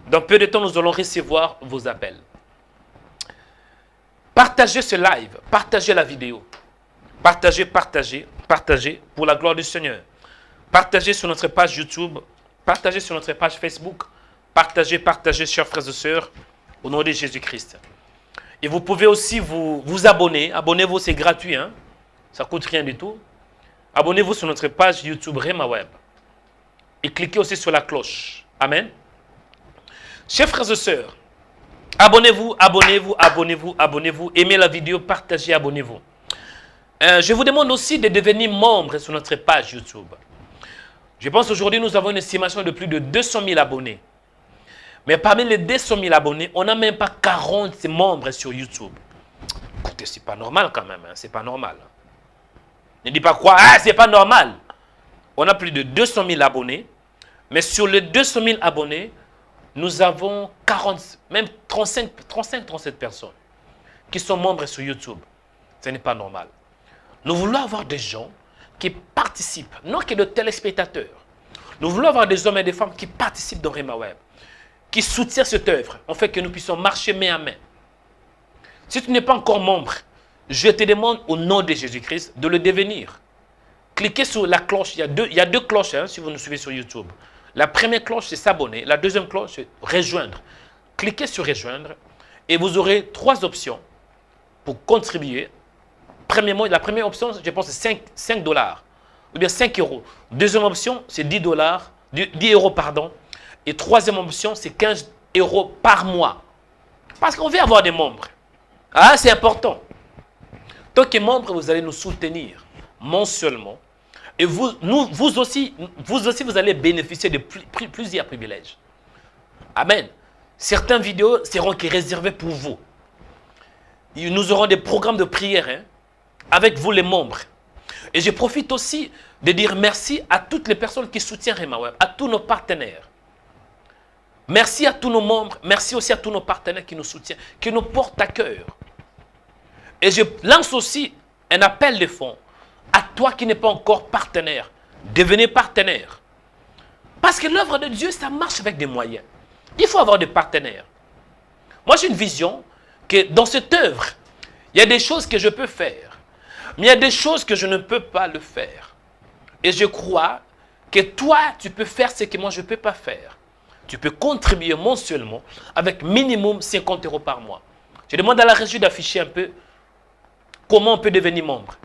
Dans peu de temps, nous allons recevoir vos appels. Partagez ce live. Partagez la vidéo. Partagez, partagez, partagez pour la gloire du Seigneur. Partagez sur notre page YouTube. Partagez sur notre page Facebook. Partagez, partagez, chers frères et sœurs, au nom de Jésus-Christ. Et vous pouvez aussi vous abonner. Abonnez-vous, c'est gratuit. Hein? Ça ne coûte rien du tout. Abonnez-vous sur notre page YouTube Rema Web. Et cliquez aussi sur la cloche. Amen. Chers frères et sœurs, abonnez-vous, abonnez-vous, abonnez-vous, abonnez-vous. Aimez la vidéo, partagez, abonnez-vous. Je vous demande aussi de devenir membre sur notre page YouTube. Je pense qu'aujourd'hui, nous avons une estimation de plus de 200 000 abonnés. Mais parmi les 200 000 abonnés, on n'a même pas 40 membres sur YouTube. Écoutez, c'est pas normal quand même. Hein, c'est pas normal. Ne dis pas quoi, ah, c'est pas normal. On a plus de 200 000 abonnés. Mais sur les 200 000 abonnés, nous avons 40, même 37 personnes qui sont membres sur YouTube. Ce n'est pas normal. Nous voulons avoir des gens qui participent, non que de téléspectateurs. Nous voulons avoir des hommes et des femmes qui participent dans Rema Web, qui soutiennent cette œuvre, en fait que nous puissions marcher main à main. Si tu n'es pas encore membre, je te demande au nom de Jésus-Christ de le devenir. Cliquez sur la cloche, il y a deux cloches hein, si vous nous suivez sur YouTube. La première cloche, c'est s'abonner. La deuxième cloche, c'est rejoindre. Cliquez sur rejoindre et vous aurez 3 options pour contribuer. Premièrement, la première option, je pense, c'est 5 dollars ou bien 5 euros. Deuxième option, c'est 10 euros, pardon. Et troisième option, c'est 15 euros par mois. Parce qu'on veut avoir des membres. Ah, c'est important. Tant que membre, vous allez nous soutenir mensuellement. Et vous aussi, vous allez bénéficier de plusieurs privilèges. Amen. Certaines vidéos seront réservées pour vous. Et nous aurons des programmes de prière hein, avec vous les membres. Et je profite aussi de dire merci à toutes les personnes qui soutiennent Rema Web, à tous nos partenaires. Merci à tous nos membres, merci aussi à tous nos partenaires qui nous soutiennent, qui nous portent à cœur. Et je lance aussi un appel de fonds à toi qui n'es pas encore partenaire. Devenez partenaire. Parce que l'œuvre de Dieu, ça marche avec des moyens. Il faut avoir des partenaires. Moi, j'ai une vision que dans cette œuvre, il y a des choses que je peux faire. Mais il y a des choses que je ne peux pas le faire. Et je crois que toi, tu peux faire ce que moi, je ne peux pas faire. Tu peux contribuer mensuellement avec minimum 50 euros par mois. Je demande à la régie d'afficher un peu comment on peut devenir membre.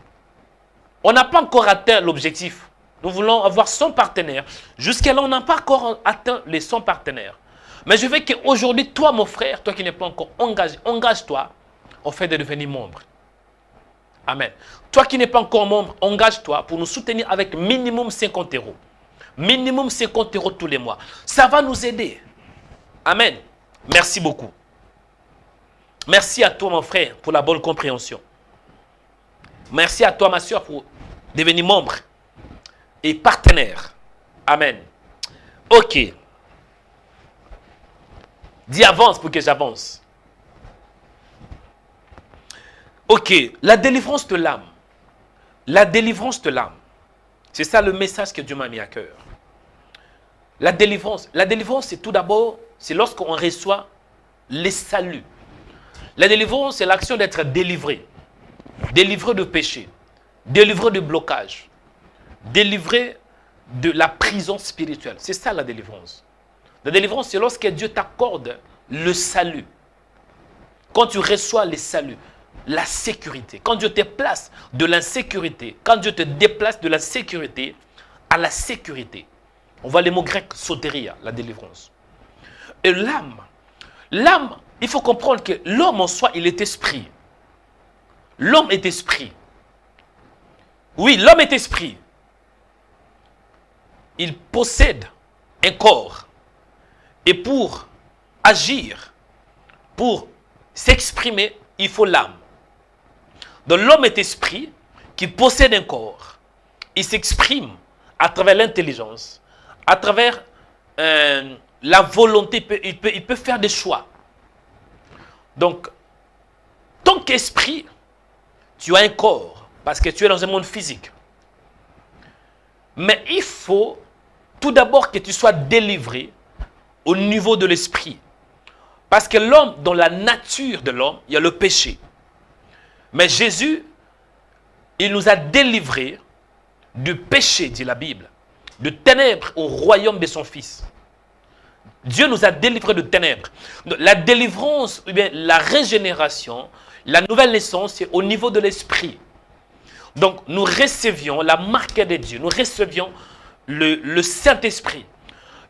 On n'a pas encore atteint l'objectif. Nous voulons avoir 100 partenaires. Jusqu'à là, on n'a pas encore atteint les 100 partenaires. Mais je veux qu'aujourd'hui, toi, mon frère, toi qui n'es pas encore engagé, engage-toi au fait de devenir membre. Amen. Toi qui n'es pas encore membre, engage-toi pour nous soutenir avec minimum 50 euros. Minimum 50 euros tous les mois. Ça va nous aider. Amen. Merci beaucoup. Merci à toi, mon frère, pour la bonne compréhension. Merci à toi, ma soeur, pour devenir membre et partenaire. Amen. Ok. Dis avance pour que j'avance. Ok. La délivrance de l'âme. La délivrance de l'âme. C'est ça le message que Dieu m'a mis à cœur. La délivrance, c'est tout d'abord, c'est lorsqu'on reçoit les saluts. La délivrance, c'est l'action d'être délivré. Délivré de péché. Délivré de blocage. Délivré de la prison spirituelle. C'est ça la délivrance. La délivrance, c'est lorsque Dieu t'accorde le salut. Quand tu reçois les saluts, la sécurité. Quand Dieu te place de l'insécurité, quand Dieu te déplace de la sécurité à la sécurité. On voit les mots grecs sotéria, la délivrance. Et l'âme, il faut comprendre que l'homme en soi, il est esprit. L'homme est esprit. Oui, l'homme est esprit. Il possède un corps. Et pour agir, pour s'exprimer, il faut l'âme. Donc l'homme est esprit qui possède un corps. Il s'exprime à travers l'intelligence, à travers la volonté. Il peut faire des choix. Donc, tant qu'esprit, tu as un corps parce que tu es dans un monde physique. Mais il faut tout d'abord que tu sois délivré au niveau de l'esprit. Parce que l'homme, dans la nature de l'homme, il y a le péché. Mais Jésus, il nous a délivrés du péché, dit la Bible, de ténèbres au royaume de son Fils. Dieu nous a délivrés de ténèbres. La délivrance, ou bien la régénération, la nouvelle naissance, c'est au niveau de l'esprit. Donc, nous recevions la marque de Dieu, nous recevions le Saint-Esprit.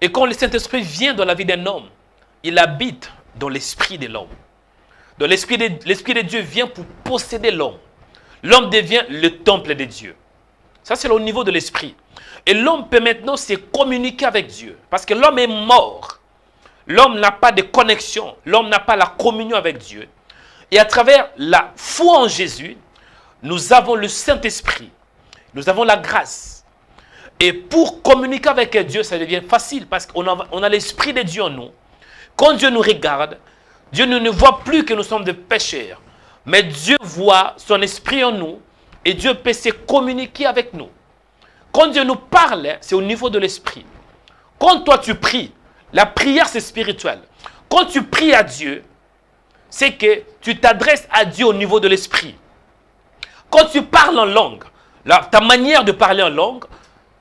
Et quand le Saint-Esprit vient dans la vie d'un homme, il habite dans l'esprit de l'homme. Donc, l'esprit de Dieu vient pour posséder l'homme. L'homme devient le temple de Dieu. Ça, c'est au niveau de l'esprit. Et l'homme peut maintenant se communiquer avec Dieu. Parce que l'homme est mort. L'homme n'a pas de connexion. L'homme n'a pas la communion avec Dieu. Et à travers la foi en Jésus, nous avons le Saint-Esprit. Nous avons la grâce. Et pour communiquer avec Dieu, ça devient facile parce qu'on a l'Esprit de Dieu en nous. Quand Dieu nous regarde, Dieu ne voit plus que nous sommes des pécheurs. Mais Dieu voit son Esprit en nous et Dieu peut se communiquer avec nous. Quand Dieu nous parle, c'est au niveau de l'Esprit. Quand toi tu pries, la prière c'est spirituel. Quand tu pries à Dieu, c'est que tu t'adresses à Dieu au niveau de l'Esprit. Quand tu parles en langue, ta manière de parler en langue,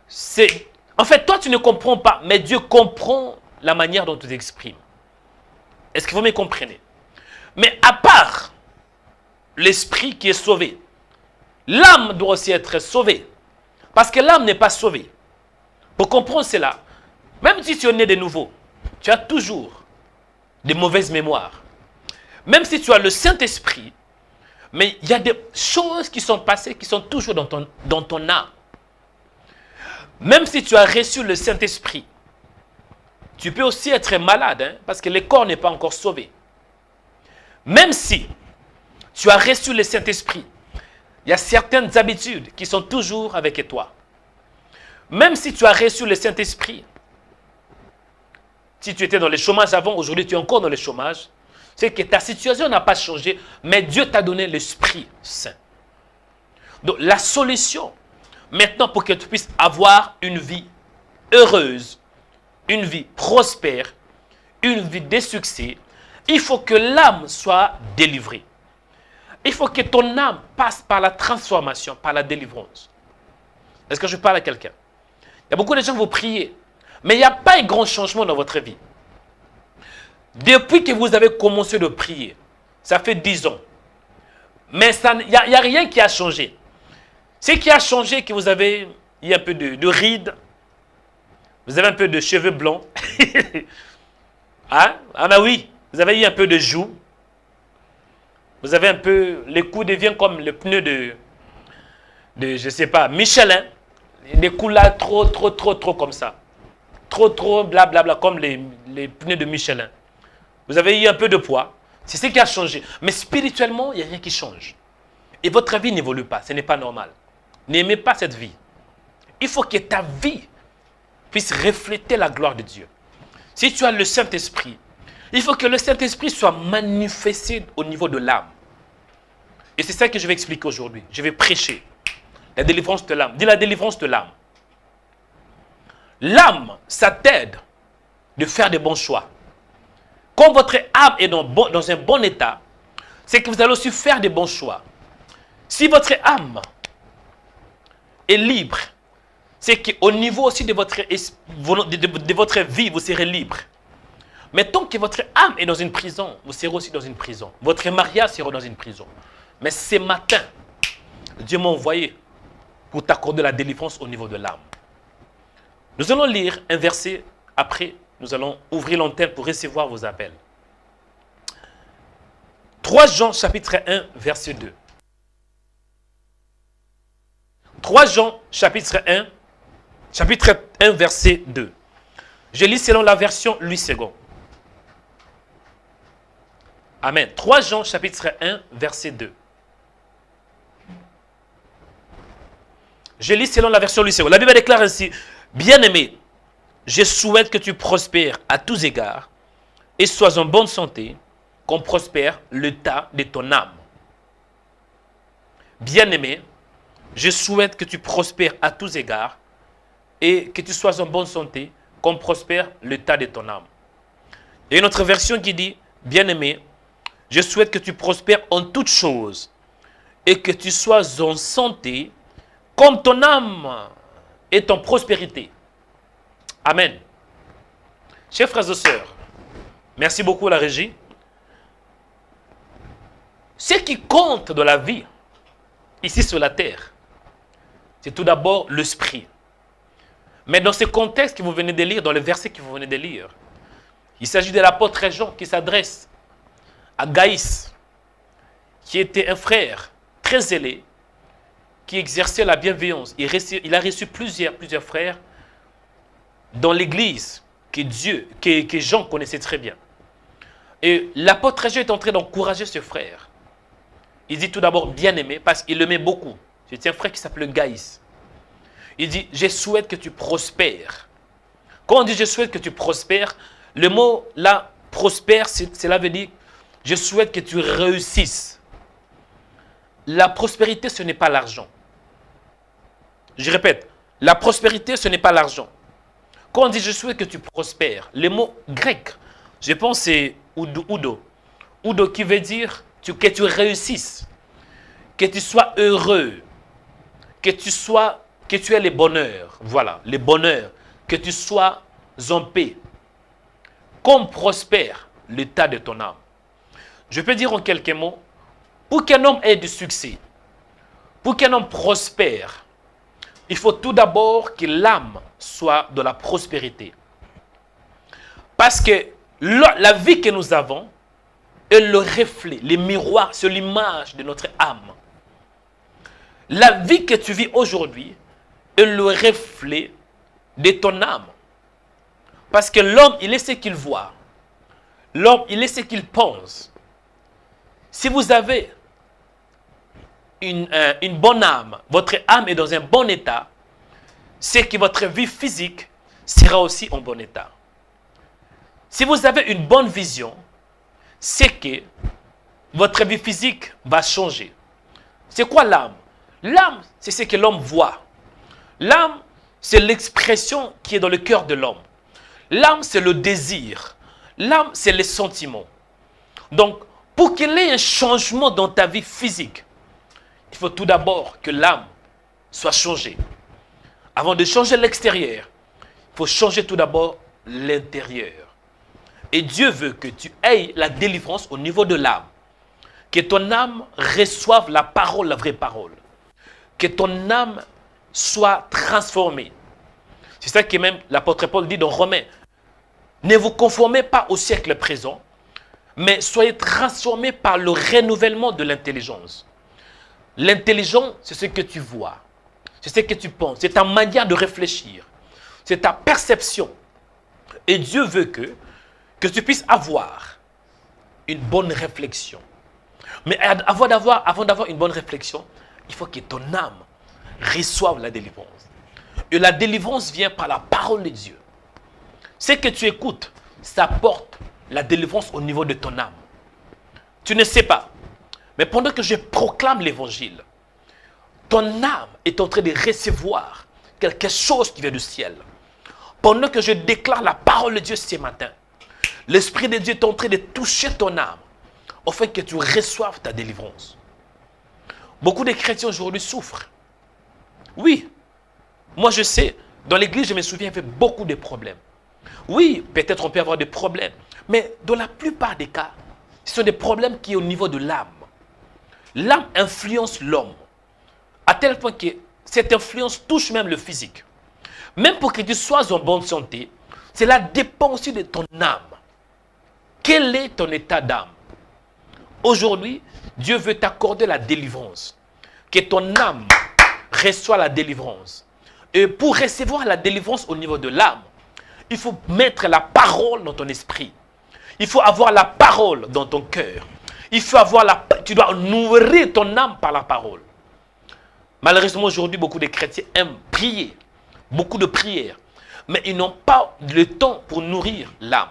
c'est... En fait, toi, tu ne comprends pas, mais Dieu comprend la manière dont tu t'exprimes. Est-ce que vous me comprenez? Mais à part l'esprit qui est sauvé, l'âme doit aussi être sauvée. Parce que l'âme n'est pas sauvée. Pour comprendre cela, même si tu es né de nouveau, tu as toujours des mauvaises mémoires. Même si tu as le Saint-Esprit, mais il y a des choses qui sont passées qui sont toujours dans ton âme. Même si tu as reçu le Saint-Esprit, tu peux aussi être malade, parce que le corps n'est pas encore sauvé. Même si tu as reçu le Saint-Esprit, il y a certaines habitudes qui sont toujours avec toi. Même si tu as reçu le Saint-Esprit, si tu étais dans le chômage avant, aujourd'hui tu es encore dans le chômage, c'est que ta situation n'a pas changé, mais Dieu t'a donné l'Esprit Saint. Donc la solution, maintenant pour que tu puisses avoir une vie heureuse, une vie prospère, une vie de succès, il faut que l'âme soit délivrée. Il faut que ton âme passe par la transformation, par la délivrance. Est-ce que je parle à quelqu'un? Il y a beaucoup de gens qui vont prier, mais il n'y a pas un grand changement dans votre vie. Depuis que vous avez commencé de prier, ça fait 10 ans. Mais il n'y a rien qui a changé. Ce qui a changé, que vous avez eu un peu de rides, vous avez un peu de cheveux blancs. Hein? Ah ben oui, vous avez eu un peu de joues. Vous avez un peu, les coups deviennent comme le pneu de je ne sais pas, Michelin. Des coups là, trop comme ça. Trop, blablabla, comme les pneus de Michelin. Vous avez eu un peu de poids. C'est ce qui a changé. Mais spirituellement, il n'y a rien qui change. Et votre vie n'évolue pas. Ce n'est pas normal. N'aimez pas cette vie. Il faut que ta vie puisse refléter la gloire de Dieu. Si tu as le Saint-Esprit, il faut que le Saint-Esprit soit manifesté au niveau de l'âme. Et c'est ça que je vais expliquer aujourd'hui. Je vais prêcher la délivrance de l'âme. Dis la délivrance de l'âme. L'âme, ça t'aide de faire des bons choix. Quand votre âme est dans un bon état, c'est que vous allez aussi faire des bons choix. Si votre âme est libre, c'est qu'au niveau aussi de votre vie, vous serez libre. Mais tant que votre âme est dans une prison, vous serez aussi dans une prison. Votre mariage sera dans une prison. Mais ce matin, Dieu m'a envoyé pour t'accorder la délivrance au niveau de l'âme. Nous allons lire un verset, après nous allons ouvrir l'antenne pour recevoir vos appels. 3 Jean chapitre 1 verset 2. 3 Jean chapitre 1 verset 2. Je lis selon la version Louis II. Amen. 3 Jean chapitre 1 verset 2. Je lis selon la version Louis II. La Bible déclare ainsi: Bien-aimé, je souhaite que tu prospères à tous égards et sois en bonne santé, qu'on prospère l'état de ton âme. Bien-aimé, je souhaite que tu prospères à tous égards et que tu sois en bonne santé, qu'on prospère l'état de ton âme. Il y a une autre version qui dit: Bien-aimé, je souhaite que tu prospères en toutes choses et que tu sois en santé, comme ton âme est en prospérité. Amen. Chers frères et sœurs, merci beaucoup la régie. Ce qui compte dans la vie, ici sur la terre, c'est tout d'abord l'esprit. Mais dans ce contexte que vous venez de lire, dans le verset que vous venez de lire, il s'agit de l'apôtre Jean qui s'adresse à Gaïs, qui était un frère très zélé, qui exerçait la bienveillance. Il a reçu plusieurs frères dans l'église que Jean connaissait très bien. Et l'apôtre Jean est en train d'encourager ce frère. Il dit tout d'abord bien-aimé parce qu'il l'aimait beaucoup. C'était un frère qui s'appelait Gaïs. Il dit: je souhaite que tu prospères. Quand on dit je souhaite que tu prospères, le mot là, prospère, cela veut dire je souhaite que tu réussisses. La prospérité, ce n'est pas l'argent. Je répète, la prospérité, ce n'est pas l'argent. Quand on dit je souhaite que tu prospères, le mot grec, je pense c'est oudo. Oudo qui veut dire que tu réussisses, que tu sois heureux, que tu aies le bonheur. Voilà, le bonheur, que tu sois en paix. Comme prospère l'état de ton âme. Je peux dire en quelques mots, pour qu'un homme ait du succès, pour qu'un homme prospère, il faut tout d'abord que l'âme soit de la prospérité. Parce que la vie que nous avons est le reflet, le miroir, c'est l'image de notre âme. La vie que tu vis aujourd'hui est le reflet de ton âme. Parce que l'homme, il est ce qu'il voit. L'homme, il est ce qu'il pense. Si vous avez une bonne âme, votre âme est dans un bon état, c'est que votre vie physique sera aussi en bon état. Si vous avez une bonne vision, c'est que votre vie physique va changer. C'est quoi l'âme? L'âme, c'est ce que l'homme voit. L'âme, c'est l'expression qui est dans le cœur de l'homme. L'âme, c'est le désir. L'âme, c'est les sentiments. Donc, pour qu'il y ait un changement dans ta vie physique, il faut tout d'abord que l'âme soit changée. Avant de changer l'extérieur, il faut changer tout d'abord l'intérieur. Et Dieu veut que tu aies la délivrance au niveau de l'âme. Que ton âme reçoive la parole, la vraie parole. que ton âme soit transformée. C'est ça que même l'apôtre Paul dit dans Romains. Ne vous conformez pas au siècle présent, mais soyez transformés par le renouvellement de l'intelligence. L'intelligence, c'est ce que tu vois, c'est ce que tu penses, c'est ta manière de réfléchir, c'est ta perception. Et Dieu veut que tu puisses avoir une bonne réflexion. Mais avant d'avoir une bonne réflexion, il faut que ton âme reçoive la délivrance. Et la délivrance vient par la parole de Dieu. Ce que tu écoutes, ça apporte la délivrance au niveau de ton âme. Tu ne sais pas. Mais pendant que je proclame l'évangile, ton âme est en train de recevoir quelque chose qui vient du ciel. Pendant que je déclare la parole de Dieu ce matin, l'Esprit de Dieu est en train de toucher ton âme, afin que tu reçoives ta délivrance. Beaucoup de chrétiens aujourd'hui souffrent. Oui, moi je sais, dans l'église, je me souviens, il y avait beaucoup de problèmes. Oui, peut-être on peut avoir des problèmes, mais dans la plupart des cas, ce sont des problèmes qui sont au niveau de l'âme. L'âme influence l'homme, à tel point que cette influence touche même le physique. Même pour que tu sois en bonne santé, cela dépend aussi de ton âme. Quel est ton état d'âme? Aujourd'hui, Dieu veut t'accorder la délivrance. Que ton âme reçoit la délivrance. Et pour recevoir la délivrance au niveau de l'âme, il faut mettre la parole dans ton esprit. Il faut avoir la parole dans ton cœur. Tu dois nourrir ton âme par la parole. Malheureusement, aujourd'hui, beaucoup de chrétiens aiment prier. Beaucoup de prières. Mais ils n'ont pas le temps pour nourrir l'âme.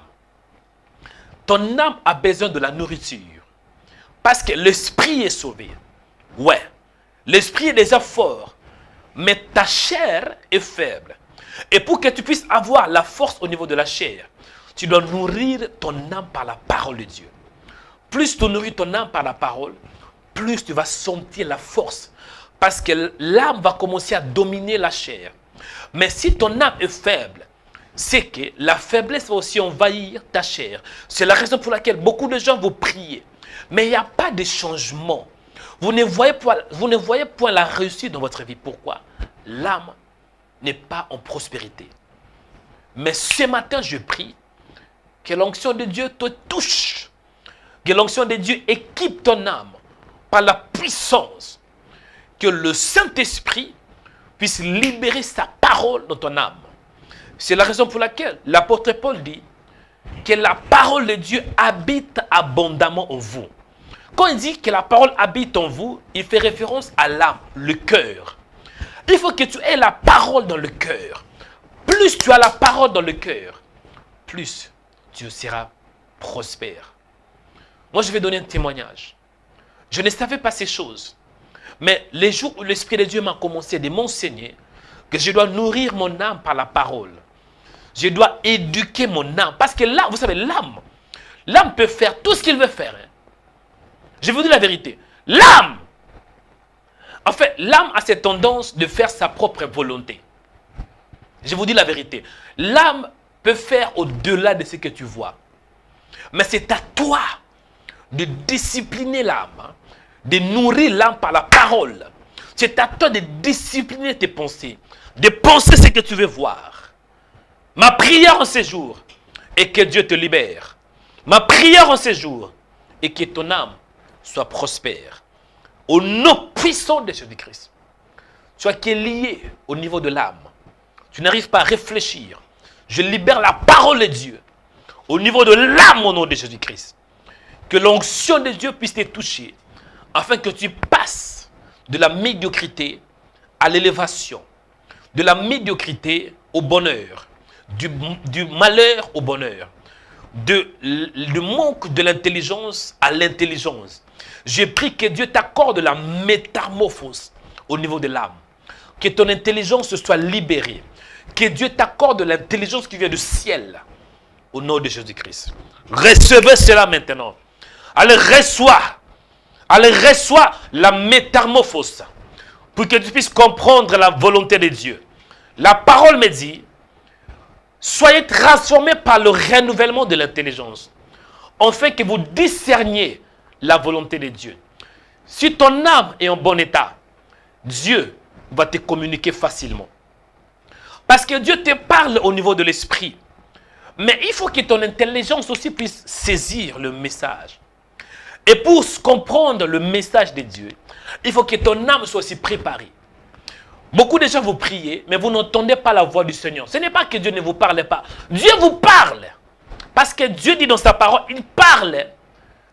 Ton âme a besoin de la nourriture. Parce que l'esprit est sauvé. Ouais. L'esprit est déjà fort. Mais ta chair est faible. Et pour que tu puisses avoir la force au niveau de la chair, tu dois nourrir ton âme par la parole de Dieu. Plus tu nourris ton âme par la parole, plus tu vas sentir la force. Parce que l'âme va commencer à dominer la chair. Mais si ton âme est faible, c'est que la faiblesse va aussi envahir ta chair. C'est la raison pour laquelle beaucoup de gens vous prient. Mais il n'y a pas de changement. Vous ne voyez point la réussite dans votre vie. Pourquoi? L'âme n'est pas en prospérité. Mais ce matin, je prie que l'onction de Dieu te touche. Que l'onction de Dieu équipe ton âme par la puissance. Que le Saint-Esprit puisse libérer sa parole dans ton âme. C'est la raison pour laquelle l'apôtre Paul dit que la parole de Dieu habite abondamment en vous. Quand il dit que la parole habite en vous, il fait référence à l'âme, le cœur. Il faut que tu aies la parole dans le cœur. Plus tu as la parole dans le cœur, plus tu seras prospère. Moi, je vais donner un témoignage. Je ne savais pas ces choses. Mais les jours où l'Esprit de Dieu m'a commencé de m'enseigner que je dois nourrir mon âme par la parole. Je dois éduquer mon âme. Parce que là, vous savez, l'âme peut faire tout ce qu'il veut faire. Hein. Je vous dis la vérité. L'âme, en fait, l'âme a cette tendance de faire sa propre volonté. Je vous dis la vérité. L'âme peut faire au-delà de ce que tu vois. Mais c'est à toi de discipliner l'âme. Hein, de nourrir l'âme par la parole. C'est à toi de discipliner tes pensées. De penser ce que tu veux voir. Ma prière en ces jours est que Dieu te libère. Ma prière en ces jours est que ton âme soit prospère. Au nom puissant de Jésus-Christ. Toi qui es lié au niveau de l'âme. Tu n'arrives pas à réfléchir. Je libère la parole de Dieu. Au niveau de l'âme au nom de Jésus-Christ. Que l'onction de Dieu puisse te toucher. Afin que tu passes de la médiocrité à l'élévation. De la médiocrité au bonheur. Du malheur au bonheur. Du manque de l'intelligence à l'intelligence. J'ai pris que Dieu t'accorde la métamorphose au niveau de l'âme. Que ton intelligence soit libérée. Que Dieu t'accorde l'intelligence qui vient du ciel. Au nom de Jésus-Christ. Recevez cela maintenant. Allez, reçois. Allez, reçois la métamorphose. Pour que tu puisses comprendre la volonté de Dieu. La parole me dit, soyez transformés par le renouvellement de l'intelligence. Afin que vous discerniez la volonté de Dieu. Si ton âme est en bon état, Dieu va te communiquer facilement. Parce que Dieu te parle au niveau de l'esprit. Mais il faut que ton intelligence aussi puisse saisir le message. Et pour comprendre le message de Dieu, il faut que ton âme soit aussi préparée. Beaucoup de gens vous priez, mais vous n'entendez pas la voix du Seigneur. Ce n'est pas que Dieu ne vous parle pas. Dieu vous parle. Parce que Dieu dit dans sa parole, il parle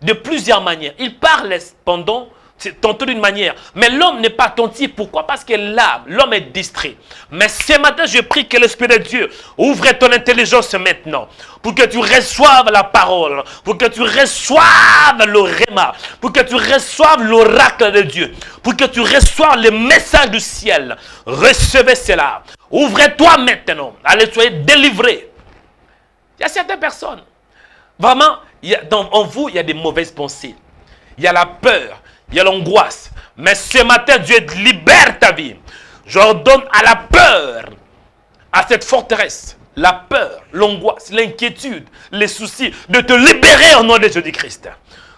de plusieurs manières. Il parle tantôt d'une manière. Mais l'homme n'est pas attentif. Pourquoi? Parce que l'homme est distrait. Mais ce matin, je prie que l'Esprit de Dieu ouvre ton intelligence maintenant. Pour que tu reçoives la parole. Pour que tu reçoives le réma. Pour que tu reçoives l'oracle de Dieu. Pour que tu reçoives le message du ciel. Recevez cela. Ouvrez-toi maintenant. Allez, soyez délivrés. Il y a certaines personnes. Vraiment, en vous, il y a des mauvaises pensées. Il y a la peur. Il y a l'angoisse. Mais ce matin, Dieu libère ta vie. J'ordonne à la peur, à cette forteresse, la peur, l'angoisse, l'inquiétude, les soucis, de te libérer au nom de Jésus-Christ.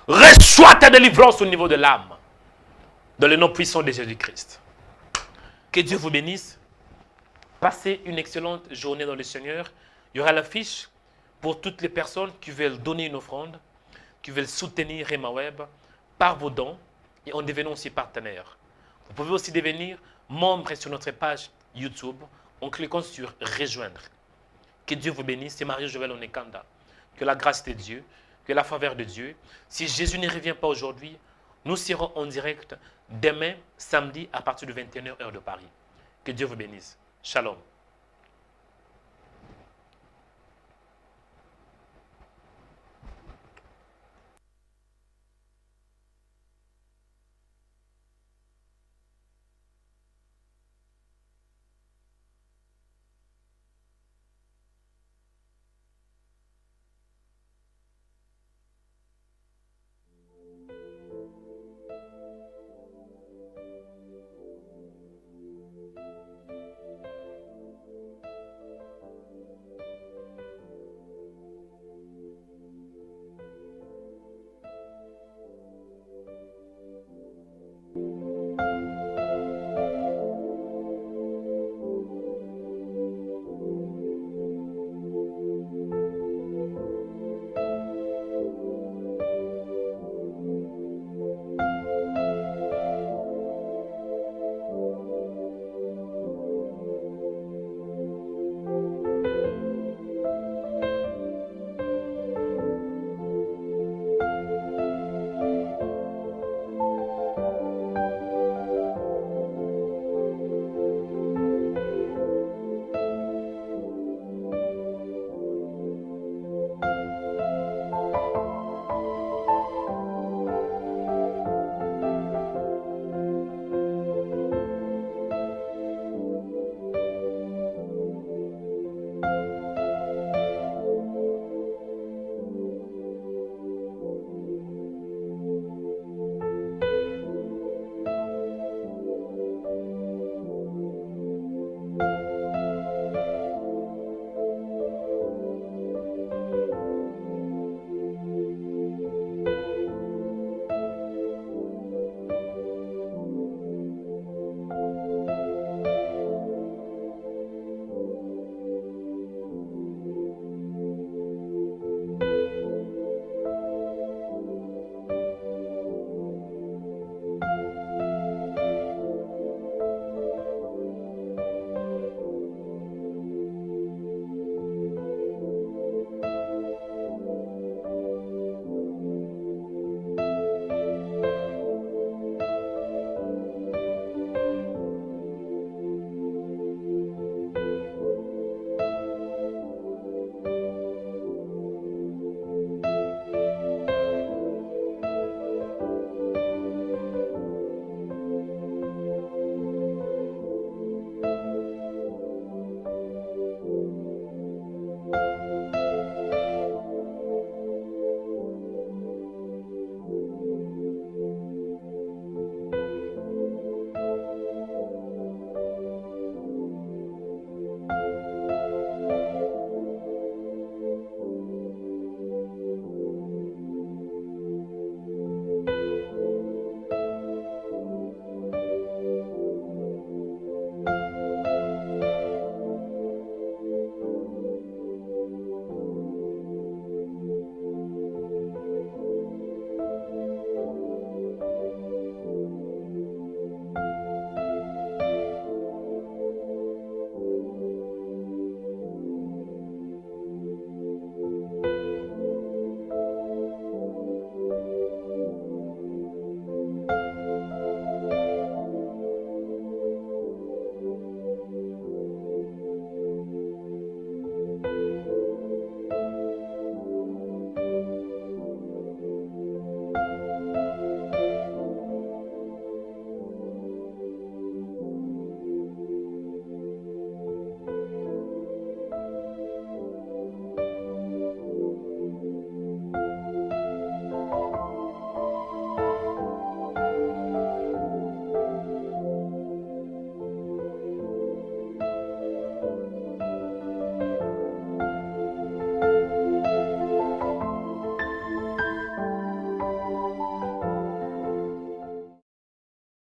Reçois ta délivrance au niveau de l'âme. Dans le nom puissant de Jésus-Christ. Que Dieu vous bénisse. Passez une excellente journée dans le Seigneur. Il y aura l'affiche pour toutes les personnes qui veulent donner une offrande, qui veulent soutenir Rema Web par vos dons. Et en devenant aussi partenaire. Vous pouvez aussi devenir membre sur notre page YouTube en cliquant sur rejoindre. Que Dieu vous bénisse. C'est Marie-Joëlle Onekanda. Que la grâce de Dieu, que la faveur de Dieu. Si Jésus ne revient pas aujourd'hui, nous serons en direct demain, samedi, à partir de 21h, heure de Paris. Que Dieu vous bénisse. Shalom.